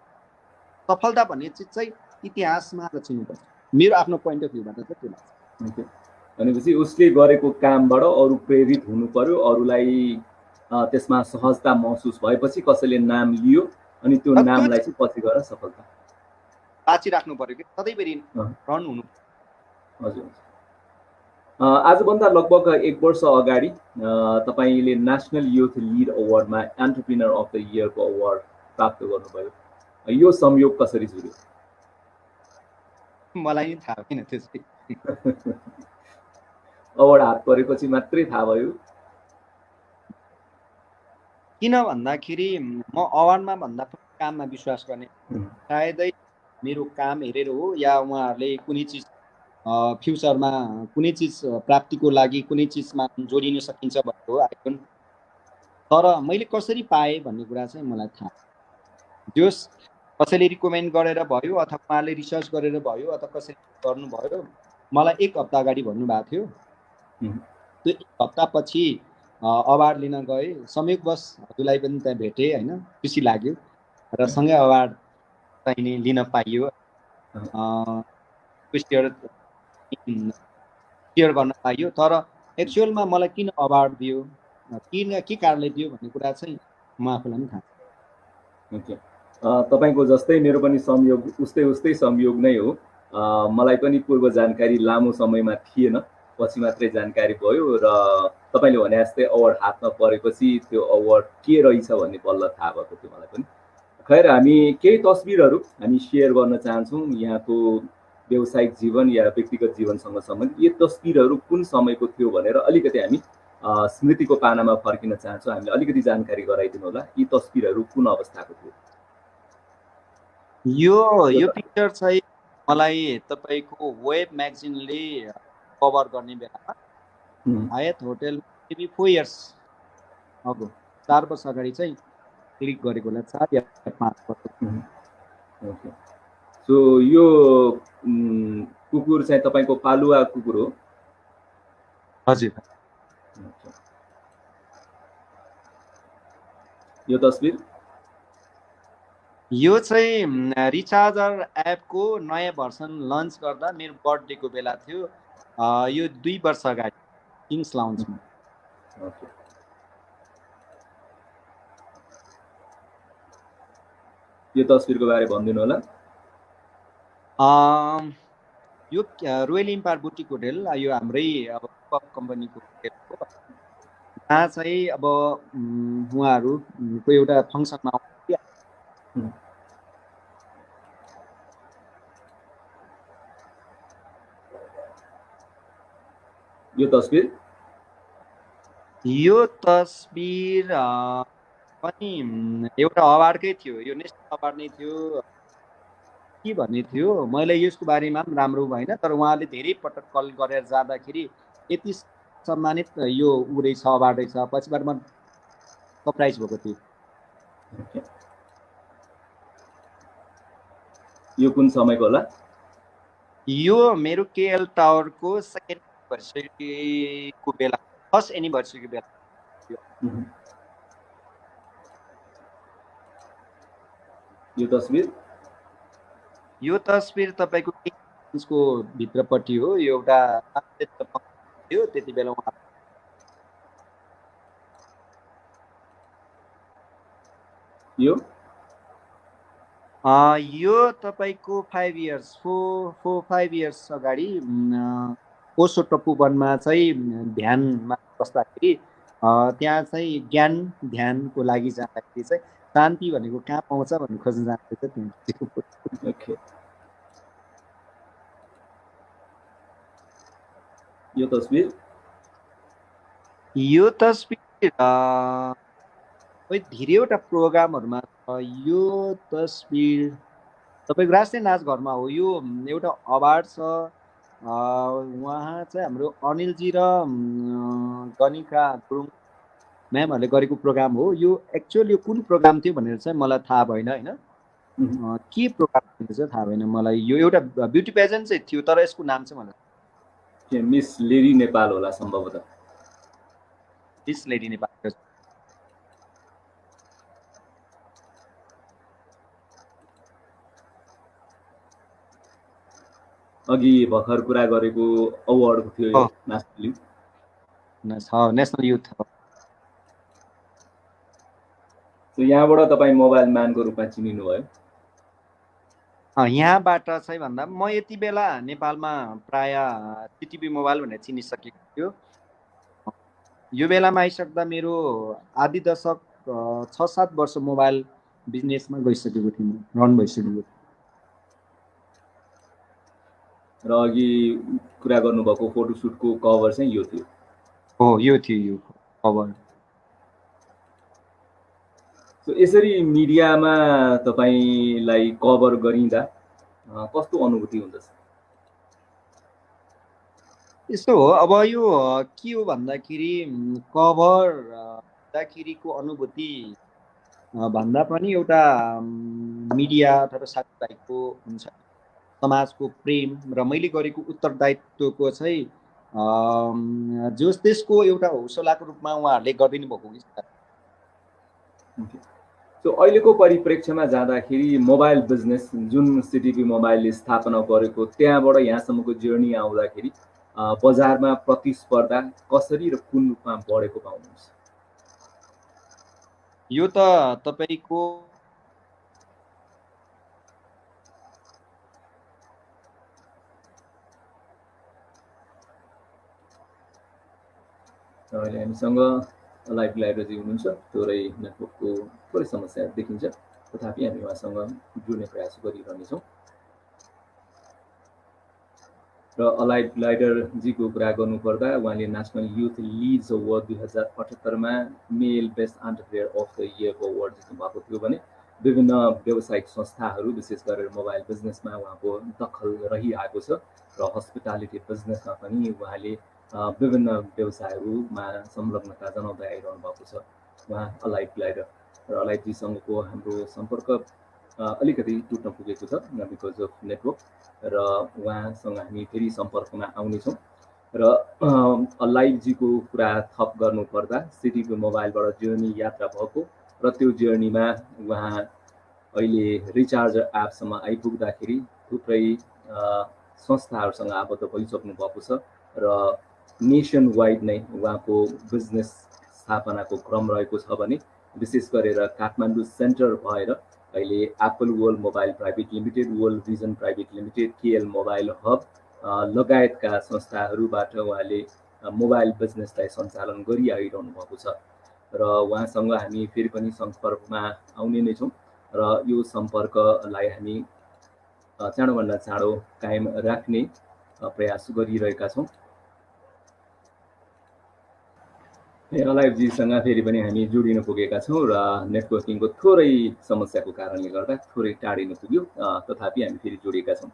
सफलता भन्ने चिज चाहिँ इतिहासमा रचिनुपर्छ, मेरो आफ्नो पोइन्ट अफ भ्यूबाट चाहिँ त्यो लाग्छ। भनेपछि उसले गरेको कामबाट अरू प्रेरित हुनु पर्यो, अरूलाई त्यसमा सहजता महसुस भएपछि कसैले नाम लियो अनि त्यो नामलाई चाहिँ पछि गएर सफलता बाँचिराख्नु पर्यो कि सधैँभरि रन हुनु। हजुर, आजभन्दा लगभग 1 वर्ष अगाडि तपाईँले नेसनल युथ लिड अवार्डमा एन्टरप्रिनर अफ द इयरको अवार्ड प्राप्त गर्नुभयो। यो संयोग कसरी जुर्यो? मलाई नि थाहा छैन त्यसै। अवार्ड हात परेपछि मात्रै थाहा भयो। किन भन्दाखेरि म अवार्डमा भन्दा पनि काममा विश्वास गर्ने। सायदै मेरो काम हेरेर हो या उहाँहरूले कुनै चिज फ्युचरमा कुनै चिज प्राप्तिको लागि कुनै चिजमा जोडिन सकिन्छ भन्ने हो, आई डोन्ट। तर मैले कसरी पाएँ भन्ने कुरा चाहिँ मलाई थाहा जोस् कसैले रिकमेन्ड गरेर भयो अथवा उहाँले रिसर्च गरेर भयो अथवा कसैले गर्नुभयो। मलाई 1 हप्ता अगाडि भन्नुभएको थियो। त्यो 1 हप्तापछि अवार्ड लिन गएँ। संयोगवश हजुरलाई पनि त्यहाँ भेटेँ होइन, खुसी लाग्यो र सँगै अवार्ड चाहिँ नि लिन पाइयो। सेयर गर्न पाइयो। तर एक्चुअलमा मलाई किन अवार्ड दियो, के कारणले दियो भन्ने कुरा चाहिँ म आफूलाई पनि थाहा छ। ओके, तपाईँको जस्तै मेरो पनि संयोग उस्तै संयोग नै हो। मलाई पनि पूर्व जानकारी लामो समयमा थिएन, पछि मात्रै जानकारी भयो र तपाईँले भने जस्तै अवार्ड हातमा परेपछि त्यो अवार्ड के रहेछ भन्ने बल्ल थाहा भएको थियो मलाई पनि। खैर, हामी केही तस्बिरहरू हामी सेयर गर्न चाहन्छौँ यहाँको व्यावसायिक जीवन या व्यक्तिगत जीवनसँग सम्बन्धित। यो तस्बिरहरू कुन समयको थियो भनेर अलिकति हामी स्मृतिको पानामा फर्किन चाहन्छौँ। हामीले अलिकति जानकारी गराइदिनु होला, यी तस्बिरहरू कुन अवस्थाको थियो? यो पिक्चर चाहिँ मलाई तपाईँको वेब म्यागजिनले कभर गर्ने बेलामा हायत होटल मेबी 4 इयर्स अगो, 4 वर्ष अगाडि चाहिँ क्लिक गरेको होला, 4 या 5 वर्ष। ओके, सो यो कुकुर चाहिँ तपाईँको पालुवा कुकुर हो? हजुर। यो तस्बिर यो चाहिँ रिचार्जर एपको नयाँ भर्सन लन्च गर्दा मेरो बर्थडेको बेला थियो। यो 2 वर्ष अगाडि किङ्स लाउन्जमा। ओके, यो तस्बिरको बारे भनिदिनु होला। यो रोयल इम्पायर बुटिक होटल, यो हाम्रै अब कम्पनीको होटल हो। जहाँ चाहिँ अब उहाँहरूको एउटा फङ्सनमा आउँछ। यो तस्बिर पनि एउटा अवार्डकै थियो। यो नेसनल अवार्ड नै थियो के भन्ने थियो, मैले यसको बारेमा पनि राम्रो भएन। तर उहाँले धेरै पटक कल गरेर जाँदाखेरि यति सम्मानित यो ऊ रहेछ, अवार्ड रहेछ, पछिबाट म सरप्राइज भएको थिएँ। यो कुन समयको होला? यो मेरो केएल टावरको 2nd एनिभर्सरीको बेला, 1st एनिभर्सरीको बेला। यो तस्बिर तपाईँको किङ्सको भित्रपट्टि हो। यो एउटा थियो त्यति बेला उहाँ। यो तपाईँको 5 इयर्स अगाडि ओसो टप्पू वनमा चाहिँ ध्यानमा बस्दाखेरि त्यहाँ चाहिँ ज्ञान ध्यानको लागि जाँदाखेरि चाहिँ शान्ति भनेको कहाँ पाउँछ भन्ने खोज्न जाँदैछ त्यहाँ। ओके, यो तस्बिर धेरैवटा प्रोग्रामहरूमा छ। यो तस्बिर तपाईँको राष्ट्रिय नाच घरमा हो। यो एउटा अवार्ड छ। उहाँ चाहिँ हाम्रो अनिलजी र गनिका गुरुङ म्यामहरूले गरेको प्रोग्राम हो। यो एक्चुअल यो कुन प्रोग्राम थियो भनेर चाहिँ मलाई थाहा भएन होइन, के प्रोग्राम थियो चाहिँ थाहा भएन मलाई। यो एउटा ब्युटी पेजेन्ट चाहिँ थियो, तर यसको नाम चाहिँ मलाई मिस लेडी नेपाल होला सम्भवतः। Miss lady Nepal. अघि भर्खर कुरा गरेको अवार्ड थियो नेसनल युथ। यहाँबाट तपाईँ मोबाइल म्यानको रूपमा चिनिनु भयो? यहाँबाट चाहिँ भन्दा म यति बेला नेपालमा प्राय टिटिभी मोबाइल भनेर चिनिसकेको थियो। यो बेलामा आइसक्दा मेरो आधी दशक 6-7 वर्ष मोबाइल बिजनेसमा गइसकेको थिएँ, रन भइसकेको थियो। र अघि कुरा गर्नुभएको फोटोसुटको कभर चाहिँ यो थियो? हो, यो थियो यो कभर। सो यसरी मिडियामा तपाईँलाई कभर गरिँदा कस्तो अनुभूति हुँदछ? यस्तो हो, अब यो के हो भन्दाखेरि कभर हुँदाखेरिको अनुभूति भन्दा पनि एउटा मिडिया अथवा साथीभाइको हुन्छ समाजको प्रेम र मैले गरेको उत्तरदायित्वको चाहिँ त्यसको एउटा हौसलाको रूपमा उहाँहरूले गरिदिनु भएको हुन्छ। सो अहिलेको परिप्रेक्ष्यमा जाँदाखेरि मोबाइल बिजनेस जुन सिटिभी मोबाइलले स्थापना गरेको त्यहाँबाट यहाँसम्मको जर्नी आउँदाखेरि बजारमा प्रतिस्पर्धा कसरी र कुन रूपमा बढेको पाउनुहुन्छ? यो त तपाईँको अहिले हामीसँग लाइभ लाइब्रेरी हुनुहुन्छ, थोरै नेटवर्कको थोरै समस्या देखिन्छ, तथापि हामी उहाँसँग जोड्ने प्रयास गरिरहनेछौँ। र अलाइड ग्लाइडरजीको कुरा गर्नुपर्दा उहाँले नेसनल युथ लिड्स अवार्ड 2078मा male best entrepreneur of the इयरको अवार्ड जित्नु भएको थियो भने विभिन्न व्यावसायिक संस्थाहरू विशेष गरेर मोबाइल बिजनेसमा उहाँको दखल रहिआएको छ र हस्पिटालिटी बिजनेसमा पनि उहाँले विभिन्न व्यवसायहरूमा संलग्नता जनाउँदै आइरहनु भएको छ उहाँ अलाइड ग्लाइडर। र अलाइडजीसँगको हाम्रो सम्पर्क अलिकति टुट्न पुगेको छ बिकज अफ नेटवर्क र उहाँसँग हामी फेरि सम्पर्कमा आउनेछौँ। र अलाइडजीको कुरा थप गर्नुपर्दा सिटिभी मोबाइलबाट जर्नी यात्रा भएको र त्यो जर्नीमा उहाँ अहिले रिचार्जर एपसम्म आइपुग्दाखेरि थुप्रै संस्थाहरूसँग आबद्ध भइसक्नु भएको छ र नेसन वाइड नै उहाँको बिजनेस स्थापनाको क्रम रहेको छ भने विशेष गरेर काठमाडौँ सेन्टर भएर अहिले Apple world mobile private limited, world vision private limited, KL mobile hub लगायतका संस्थाहरूबाट उहाँले मोबाइल बिजनेसलाई सञ्चालन गरिआइरहनु भएको छ र उहाँसँग हामी फेरि पनि सम्पर्कमा आउने नै छौँ र यो सम्पर्कलाई हामी चाँडोभन्दा चाँडो कायम राख्ने प्रयास गरिरहेका छौँ। अलाइभजीसँग फेरि पनि हामी जोडिन पुगेका छौँ र नेटवर्किङको थोरै समस्याको कारणले गर्दा थोरै टाढिन पुग्यो, तथापि हामी फेरि जोडिएका छौँ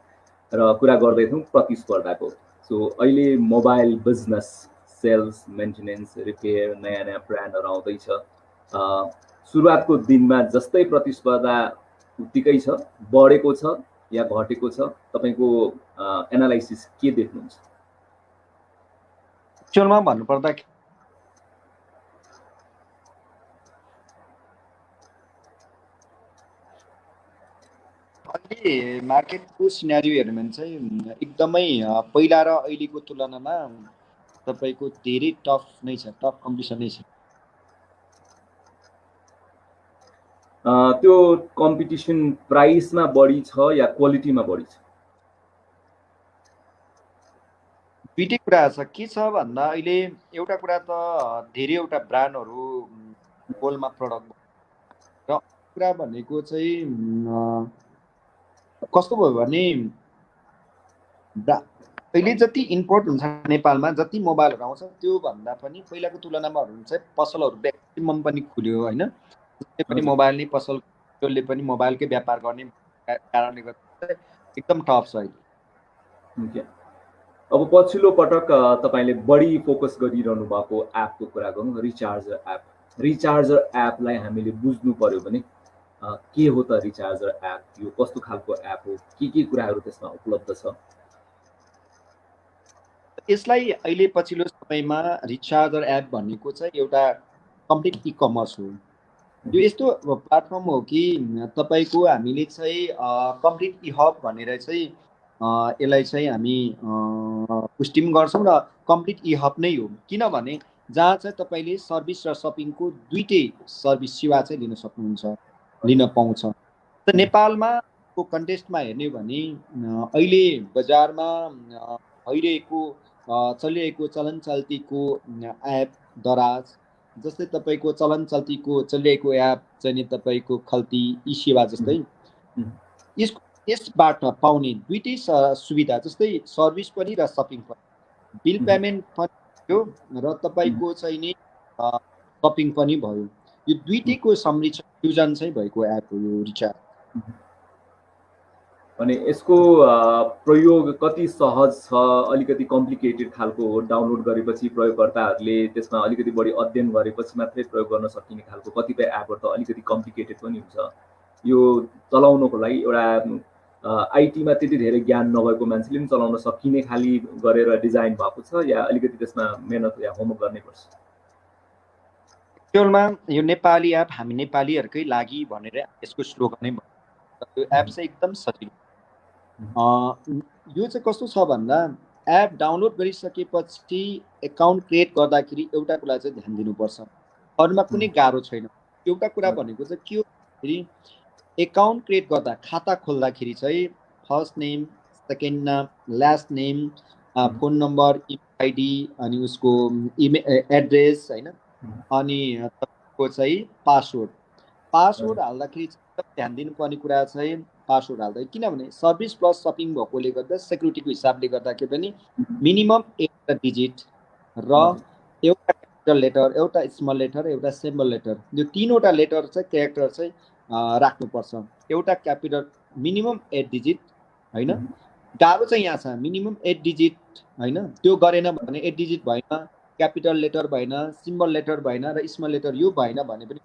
र कुरा गर्दैछौँ प्रतिस्पर्धाको। सो अहिले mobile business sales, maintenance, repair, नयाँ नयाँ ब्रान्डहरू आउँदैछ। सुरुवातको दिनमा जस्तै प्रतिस्पर्धा उत्तिकै छ, बढेको छ या घटेको छ? तपाईँको एनालाइसिस के देख्नुहुन्छ? एक्चुअलमा भन्नुपर्दा अहिले मार्केटको सिनारियो हेर्नु भने चाहिँ एकदमै पहिला र अहिलेको तुलनामा तपाईँको धेरै टफ नै छ, टफ कम्पिटिसन नै छ। त्यो कम्पिटिसन प्राइसमा बढी छ या क्वालिटीमा बढी छ? दुईटै कुरा छ। के छ भन्दा अहिले एउटा कुरा त धेरैवटा ब्रान्डहरू गोलमा प्रडक्ट र कुरा भनेको चाहिँ कस्तो भयो भने अहिले जति इम्पोर्ट हुन्छ नेपालमा, जति मोबाइलहरू आउँछ त्यो भन्दा पनि पहिलाको तुलनामा चाहिँ पसलहरू म्याक्सिमम पनि खुल्यो होइन। जसले पनि मोबाइल नै पसल, जसले पनि मोबाइलकै व्यापार गर्ने कारणले गर्दा एकदम टफ छ अहिले। अब पछिल्लो पटक तपाईँले बढी फोकस गरिरहनु भएको एपको कुरा गरौँ, रिचार्जर एप। रिचार्जर एपलाई हामीले बुझ्नु पर्यो भने के हो त रिचार्जर एप? यो कस्तो खालको एप हो? के कुराहरू त्यसमा उपलब्ध छ? यसलाई अहिले पछिल्लो समयमा रिचार्जर एप भनेको चाहिँ एउटा कम्प्लिट इ कमर्स हो। यो यस्तो प्लेटफर्म हो कि तपाईँको हामीले चाहिँ कम्प्लिट इ हब भनेर चाहिँ यसलाई चाहिँ हामी पुष्टि पनि गर्छौँ र कम्प्लिट इ हब नै हो। किनभने जहाँ चाहिँ तपाईँले सर्भिस र सपिङको दुईटै सर्भिस सेवा चाहिँ लिन सक्नुहुन्छ, लिन पाउँछ। त नेपालमा को कन्टेस्टमा हेर्ने भने अहिले बजारमा भइरहेको चलिरहेको चलन चल्तीको एप दराज, जस्तै तपाईँको चलन चल्तीको चलिरहेको एप चाहिँ तपाईँको खल्ती ई सेवा जस्तै यसबाट पाउने दुईटै सुविधा, जस्तै सर्भिस पनि र सपिङ पनि, बिल पेमेन्ट पनि भयो र तपाईँको चाहिँ नि सपिङ पनि भयो। यो दुईटैको सम्मिश्रण फ्युजन चाहिँ भएको एप हो यो रिचार्ज। अनि यसको प्रयोग कति सहज छ, अलिकति कम्प्लिकेटेड खालको हो, डाउनलोड गरेपछि प्रयोगकर्ताहरूले त्यसमा अलिकति बढी अध्ययन गरेपछि मात्रै प्रयोग गर्न सकिने खालको, कतिपय एपहरू त अलिकति कम्प्लिकेटेड पनि हुन्छ। यो चलाउनको लागि एउटा आइटीमा त्यति धेरै ज्ञान नभएको मान्छेले पनि चलाउन सकिने खाली गरेर डिजाइन भएको छ या अलिकति त्यसमा मेहनत या होमवर्क गर्नै पर्छ? एक्चुअलमा यो नेपाली एप हामी नेपालीहरूकै लागि भनेर यसको स्लोगनै भयो। यो एप चाहिँ एकदम सजिलो। यो चाहिँ कस्तो छ भन्दा एप डाउनलोड गरिसकेपछि एकाउन्ट क्रिएट गर्दाखेरि एउटा कुरा चाहिँ ध्यान दिनुपर्छ, अरूमा कुनै गाह्रो छैन। एउटा कुरा भनेको चाहिँ के हो भन्दाखेरि एकाउन्ट क्रिएट गर्दा, खाता खोल्दाखेरि चाहिँ फर्स्ट नेम, सेकेन्ड नाम, last name, phone number, email ID, अनि उसको एड्रेस होइन, अनि तपाईँको चाहिँ पासवर्ड हाल्दाखेरि ध्यान दिनुपर्ने कुरा चाहिँ पासवर्ड हाल्दा, किनभने सर्भिस प्लस सपिङ भएकोले गर्दा सेक्युरिटीको हिसाबले गर्दाखेरि पनि मिनिमम 8 डिजिट र एउटा क्यापिटल लेटर, एउटा स्मल लेटर, एउटा सिम्बल लेटर, यो तीनवटा लेटर चाहिँ क्यारेक्टर चाहिँ राख्नुपर्छ। एउटा क्यापिटल मिनिमम 8 डिजिट होइन, गाह्रो चाहिँ यहाँ छ मिनिमम 8 डिजिट होइन, त्यो गरेन भने 8 डिजिट भएन, क्यापिटल लेटर भएन, सिम्बल लेटर भएन र स्मल लेटर यो भएन भने पनि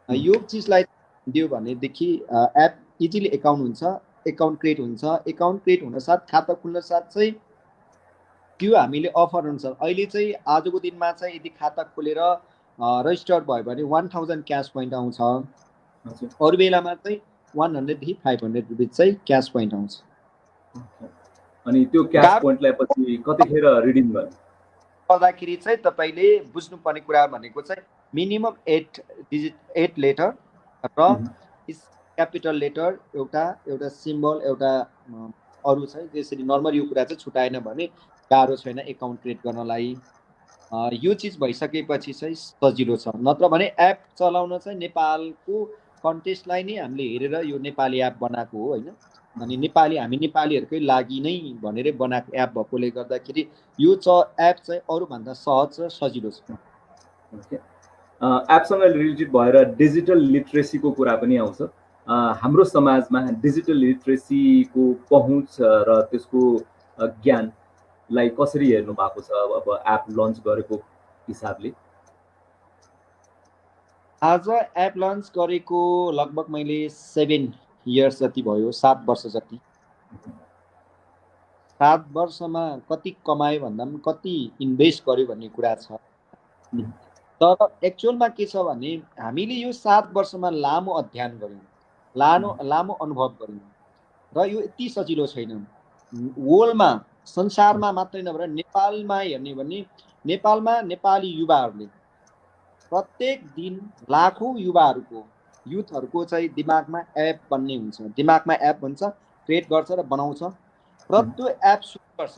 यो चिजलाई दियो भनेदेखि एप इजिली एकाउन्ट हुन्छ, एकाउन्ट क्रिएट हुन्छ। एकाउन्ट क्रिएट हुन साथ, खाता खुल्न साथ चाहिँ त्यो हामीले अफर अनुसार अहिले चाहिँ आजको दिनमा चाहिँ यदि खाता खोलेर रजिस्टर भयो भने 1000 क्यास पोइन्ट आउँछ। अरू बेलामा चाहिँ 100 देखि 500 रुपियाँ चाहिँ क्यास पोइन्ट आउँछ। अनि त्यो क्यास पोइन्टलाई पछि कतिखेर रिडिम गर्दाखेरि चाहिँ तपाईँले बुझ्नुपर्ने कुरा भनेको चाहिँ मिनिमम 8 डिजिट 8 लेटर र क्यापिटल लेटर, एउटा सिम्बल, एउटा अरू चाहिँ त्यसरी नर्मल यो कुरा चाहिँ छुटाएन भने गाह्रो छैन एकाउन्ट क्रिएट गर्नलाई। यो चिज भइसकेपछि चाहिँ सजिलो छ। नत्र भने एप चलाउन चाहिँ नेपालको कन्टेस्टलाई नै हामीले हेरेर यो नेपाली एप बनाएको हो होइन, अनि हामी नेपालीहरूकै लागि नै भनेर बनाएको एप भएकोले गर्दाखेरि यो एप चाहिँ अरूभन्दा सहज र सजिलो छ। एपसँग रिलेटेड भएर डिजिटल लिट्रेसीको कुरा पनि आउँछ। हाम्रो समाजमा डिजिटल लिट्रेसीको पहुँच र त्यसको ज्ञानलाई कसरी हेर्नु भएको छ अब एप लन्च गरेको हिसाबले? आज एप लन्च गरेको लगभग मैले 7 इयर्स जति भयो, 7 वर्ष जति। 7 वर्षमा कति कमायो भन्दा पनि कति इन्भेस्ट गर्यो भन्ने कुरा छ। तर एक्चुअलमा के छ भने हामीले यो 7 वर्षमा लामो अध्ययन गऱ्यौँ, लामो अनुभव गऱ्यौँ र यो यति सजिलो छैन। वर्ल्डमा, संसारमा मात्रै नभएर नेपालमा हेर्ने भने नेपालमा नेपाली युवाहरूले प्रत्येक दिन लाखौँ युथहरूको चाहिँ दिमागमा एप बन्ने हुन्छ, दिमागमा एप हुन्छ, क्रिएट गर्छ र बनाउँछ र त्यो एप सुरु गर्छ।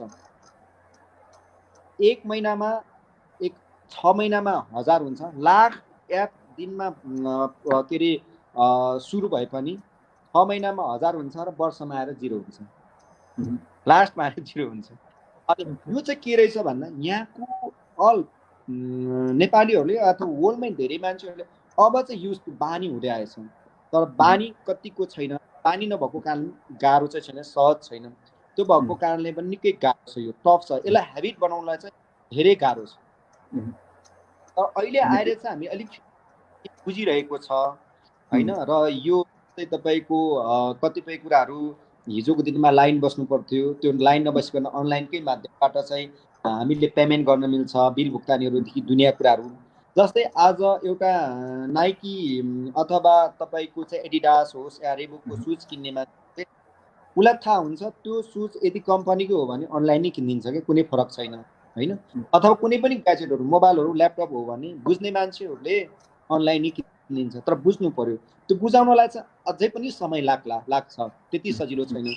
1 महिनामा 6 महिनामा 1000 हुन्छ, लाख एप दिनमा के अरे सुरु भए पनि 6 महिनामा 1000 हुन्छ र वर्षमा आएर 0 हुन्छ, लास्टमा आएर 0 हुन्छ। अनि यो चाहिँ के रहेछ भन्दा यहाँको अल नेपालीहरूले अथवा वर्ल्डमै धेरै मान्छेहरूले अब चाहिँ युज बानी हुँदै आएछ। तर बानी कतिको छैन, बानी नभएको कारण गाह्रो चाहिँ छैन, सहज छैन। त्यो भएको कारणले पनि निकै गाह्रो छ, यो टफ छ। यसलाई हेबिट बनाउनलाई चाहिँ धेरै गाह्रो छ। तर अहिले आएर चाहिँ हामी अलिक बुझिरहेको छ होइन। र यो चाहिँ तपाईँको कतिपय कुराहरू हिजोको दिनमा लाइन बस्नु पर्थ्यो, त्यो लाइन नबसिकन अनलाइनकै माध्यमबाट चाहिँ हामीले पेमेन्ट गर्न मिल्छ, बिल भुक्तानीहरूदेखि दुनियाँ कुराहरू। जस्तै आज एउटा नाइकी अथवा तपाईँको चाहिँ एडिडास होस् या रेबुकको सुज किन्ने मान्छे उसलाई थाहा हुन्छ त्यो सुज यदि कम्पनीको हो भने अनलाइनै किनिदिन्छ कि कुनै फरक छैन होइन। अथवा कुनै पनि ग्याजेटहरू, मोबाइलहरू, ल्यापटप हो भने बुझ्ने मान्छेहरूले अनलाइनै किनिदिन्छ। तर बुझ्नु पर्यो, त्यो बुझाउनलाई चाहिँ अझै पनि समय लाग्छ, त्यति सजिलो छैन,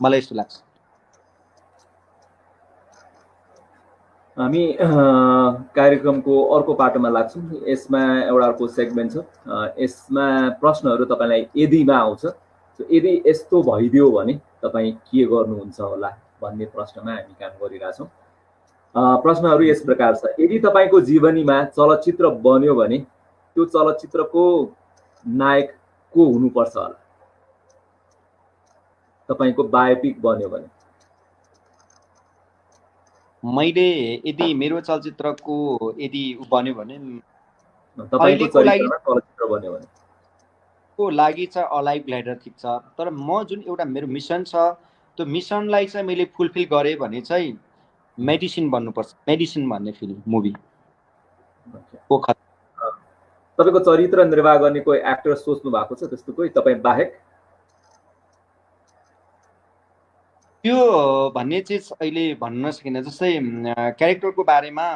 मलाई यस्तो लाग्छ। हामी कार्यक्रमको अर्को पाटोमा लाग्छौँ। यसमा एउटा अर्को सेगमेन्ट छ, यसमा प्रश्नहरू तपाईँलाई यदिमा आउँछ। यदि यस्तो भइदियो भने तपाईँ के गर्नुहुन्छ होला भन्ने प्रश्नमा हामी काम गरिरहेछौँ। प्रश्नहरू यस प्रकार छ। यदि तपाईँको जीवनीमा चलचित्र बन्यो भने त्यो चलचित्रको नायक को हुनुपर्छ होला तपाईको बायोपिक बन्यो भने? मैले यदि मेरो चलचित्रको यदि बन्यो भने तपाईको अहिलेको लागि चरित्रमा चलचित्र बन्यो भने को लागि चाहिँ अलाइभ ग्लाइडर ठिक छ, तर म जुन एउटा मेरो मिसन छ त्यो मिसनलाई चाहिँ मैले फुलफिल गरेँ भने चाहिँ मेडिसिन बन्नुपर्छ। मेडिसिन भन्ने फिल्म मुभी को तपाईको चरित्र निर्वाह गर्ने कोही एक्टर सोच्नु भएको छ त्यस्तो कोही तपाईँ बाहेक? त्यो भन्ने चिज अहिले भन्न सकिन्न। जस्तै क्यारेक्टरको बारेमा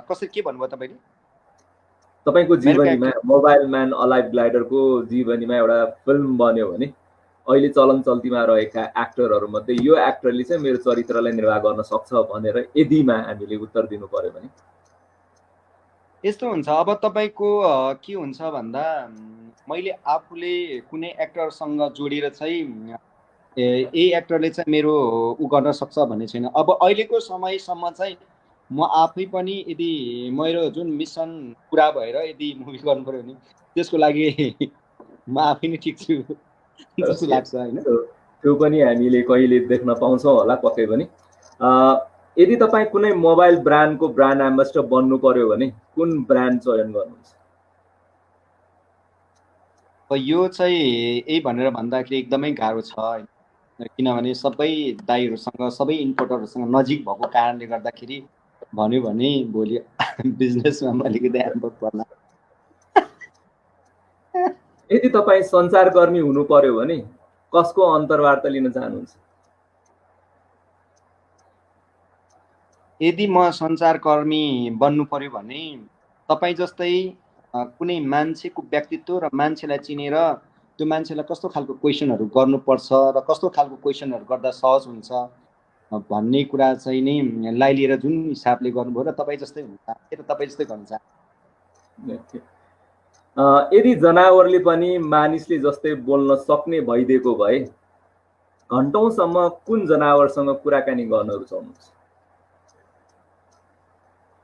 कसरी के भन्नुभयो तपाईँले? तपाईको जीवनीमा मोबाइल म्यान अलाइभ ग्लाइडरको जीवनीमा एउटा फिल्म बन्यो भने अहिले चलन चल्तीमा रहेका एक्टरहरू मध्ये यो एक्टरले चाहिँ मेरो चरित्रलाई निर्वाह गर्न सक्छ भनेर यदिमा हामीले उत्तर दिनु पर्यो भने यस्तो हुन्छ। अब तपाईँको के हुन्छ भन्दा मैले आफूले कुनै एक्टरसँग जोडेर चाहिँ यही एक्टरले चाहिँ मेरो उ गर्न सक्छ भन्ने छैन। अब अहिलेको समयसम्म चाहिँ म आफै पनि यदि मेरो जुन मिसन पुरा भएर यदि मुभी गर्नु पर्यो भने त्यसको लागि म आफै नै ठिक छु जस्तो लाग्छ हैन। त्यो पनि हामीले कहिले देख्न पाउँछौँ होला पक्कै पनि। यदि तपाईँ कुनै मोबाइल ब्रान्डको ब्रान्ड एम्बेसडर बन्नु पर्यो भने कुन ब्रान्ड चयन गर्नुहुन्छ? यो चाहिँ यही भनेर भन्दाखेरि एकदमै गाह्रो छ हैन, किनभने सबै दाइहरूसँग सबै इम्पोर्टरहरूसँग नजिक भएको कारणले गर्दाखेरि भन्यो भने भोलि बिजनेसमा अलिकति ह्याम्पर पर्ला। यदि तपाईँ सञ्चारकर्मी हुनु पर्यो भने कसको अन्तर्वार्ता लिन चाहनुहुन्छ? यदि म सञ्चारकर्मी बन्नु पर्यो भने तपाईँ जस्तै कुनै मान्छेको व्यक्तित्व र मान्छेलाई चिनेर त्यो मान्छेलाई कस्तो खालको क्वेसनहरू गर्नुपर्छ र कस्तो खालको क्वेसनहरू गर्दा सहज हुन्छ भन्ने कुरा चाहिँ नि लाई लिएर जुन हिसाबले गर्नुभयो र तपाईँ जस्तै हुनुहुन्छ र तपाईँ जस्तै गर्न चाहन्छु। यदि जनावरले पनि मानिसले जस्तै बोल्न सक्ने भइदिएको भए घन्टौँसम्म कुन जनावरसँग कुराकानी गर्न रुचाउनुहुन्छ?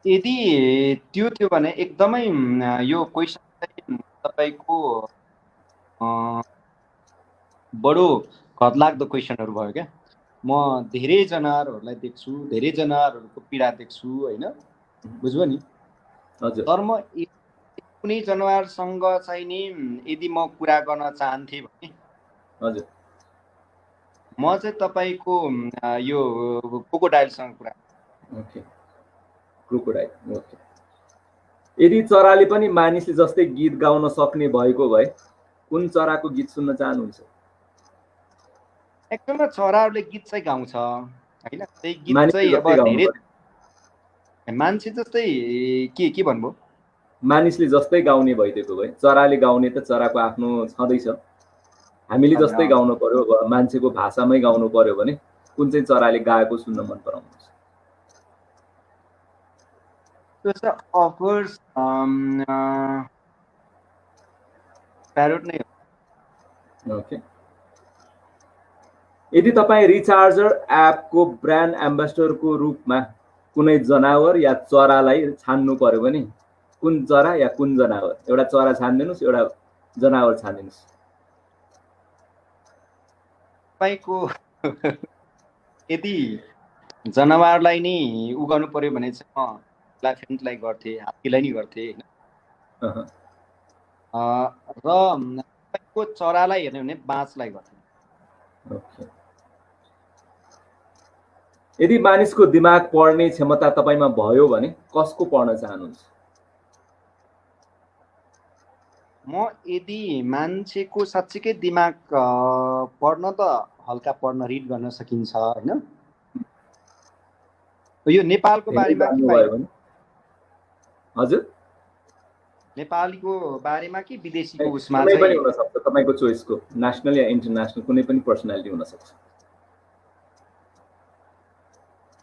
यदि त्यो थियो भने एकदमै यो क्वेसन चाहिँ तपाईँको बडो घतलाग्दो क्वेसनहरू भयो क्या। म धेरै जनावरहरूलाई देख्छु, धेरै जनावरहरूको पीडा देख्छु होइन, बुझ्यो नि? हजुर। तर म कुनै जनावरसँग चाहिँ नि यदि म कुरा गर्न चाहन्थे भने हजुर म चाहिँ तपाईँको यो क्रोकोडाइलसँग कुरा। Okay, crocodile. ओके। यदि चराले पनि मानिसले जस्तै गीत गाउन सक्ने भएको भए कुन चराको गीत सुन्न चाहनुहुन्छ? एक्चुअलमा चराहरूले गीत चाहिँ गाउँछ होइन, त्यही गीत चाहिँ अब धेरै मान्छे जस्तै के भन्नुभयो? मानिसले जस्तै गाउने भइदिएको भए, चराले गाउने त चराको आफ्नो छँदैछ, हामीले जस्तै गाउनु पर्यो, मान्छेको भाषामै गाउनु पर्यो भने कुन चाहिँ चराले गाएको सुन्न मन पराउनुहुन्छ? त्यो चाहिँ अफकोर्स प्यारोट नै हो। ओके। यदि तपाईँ रिचार्जर एपको ब्रान्ड एम्बेसडरको रूपमा कुनै जनावर या चरालाई छान्नु पर्यो भने कुन चरा या कुन जनावर? एउटा चरा छान्दिनुस्, एउटा जनावर छान्दिनुस्। तपाईँको यदि जनावरलाई नै उ गर्नु पर्यो भने चाहिँ म इलेफेन्टलाई गर्थेँ, हात्तीलाई नै गर्थेँ होइन। र तपाईँको चरालाई हेर्ने भने बाँसलाई गर्थेँ। ओके। यदि मानिसको दिमाग पढ्ने क्षमता तपाईमा भयो भने कसको पढ्न चाहनुहुन्छ? म यदि मान्छेको साँच्चीकै दिमाग पढ्न त हल्का पढ्न रिड गर्न सकिन्छ होइन। यो नेपालको बारेमा कि बाहिर? हजुर, नेपालीको बारेमा कि विदेशीको उसमा कुनै पनि हुन सक्छ, तपाईको चोइसको, नेशनल या इन्टरनेशनल कुनै पनि पर्सनालिटी हुन सक्छ।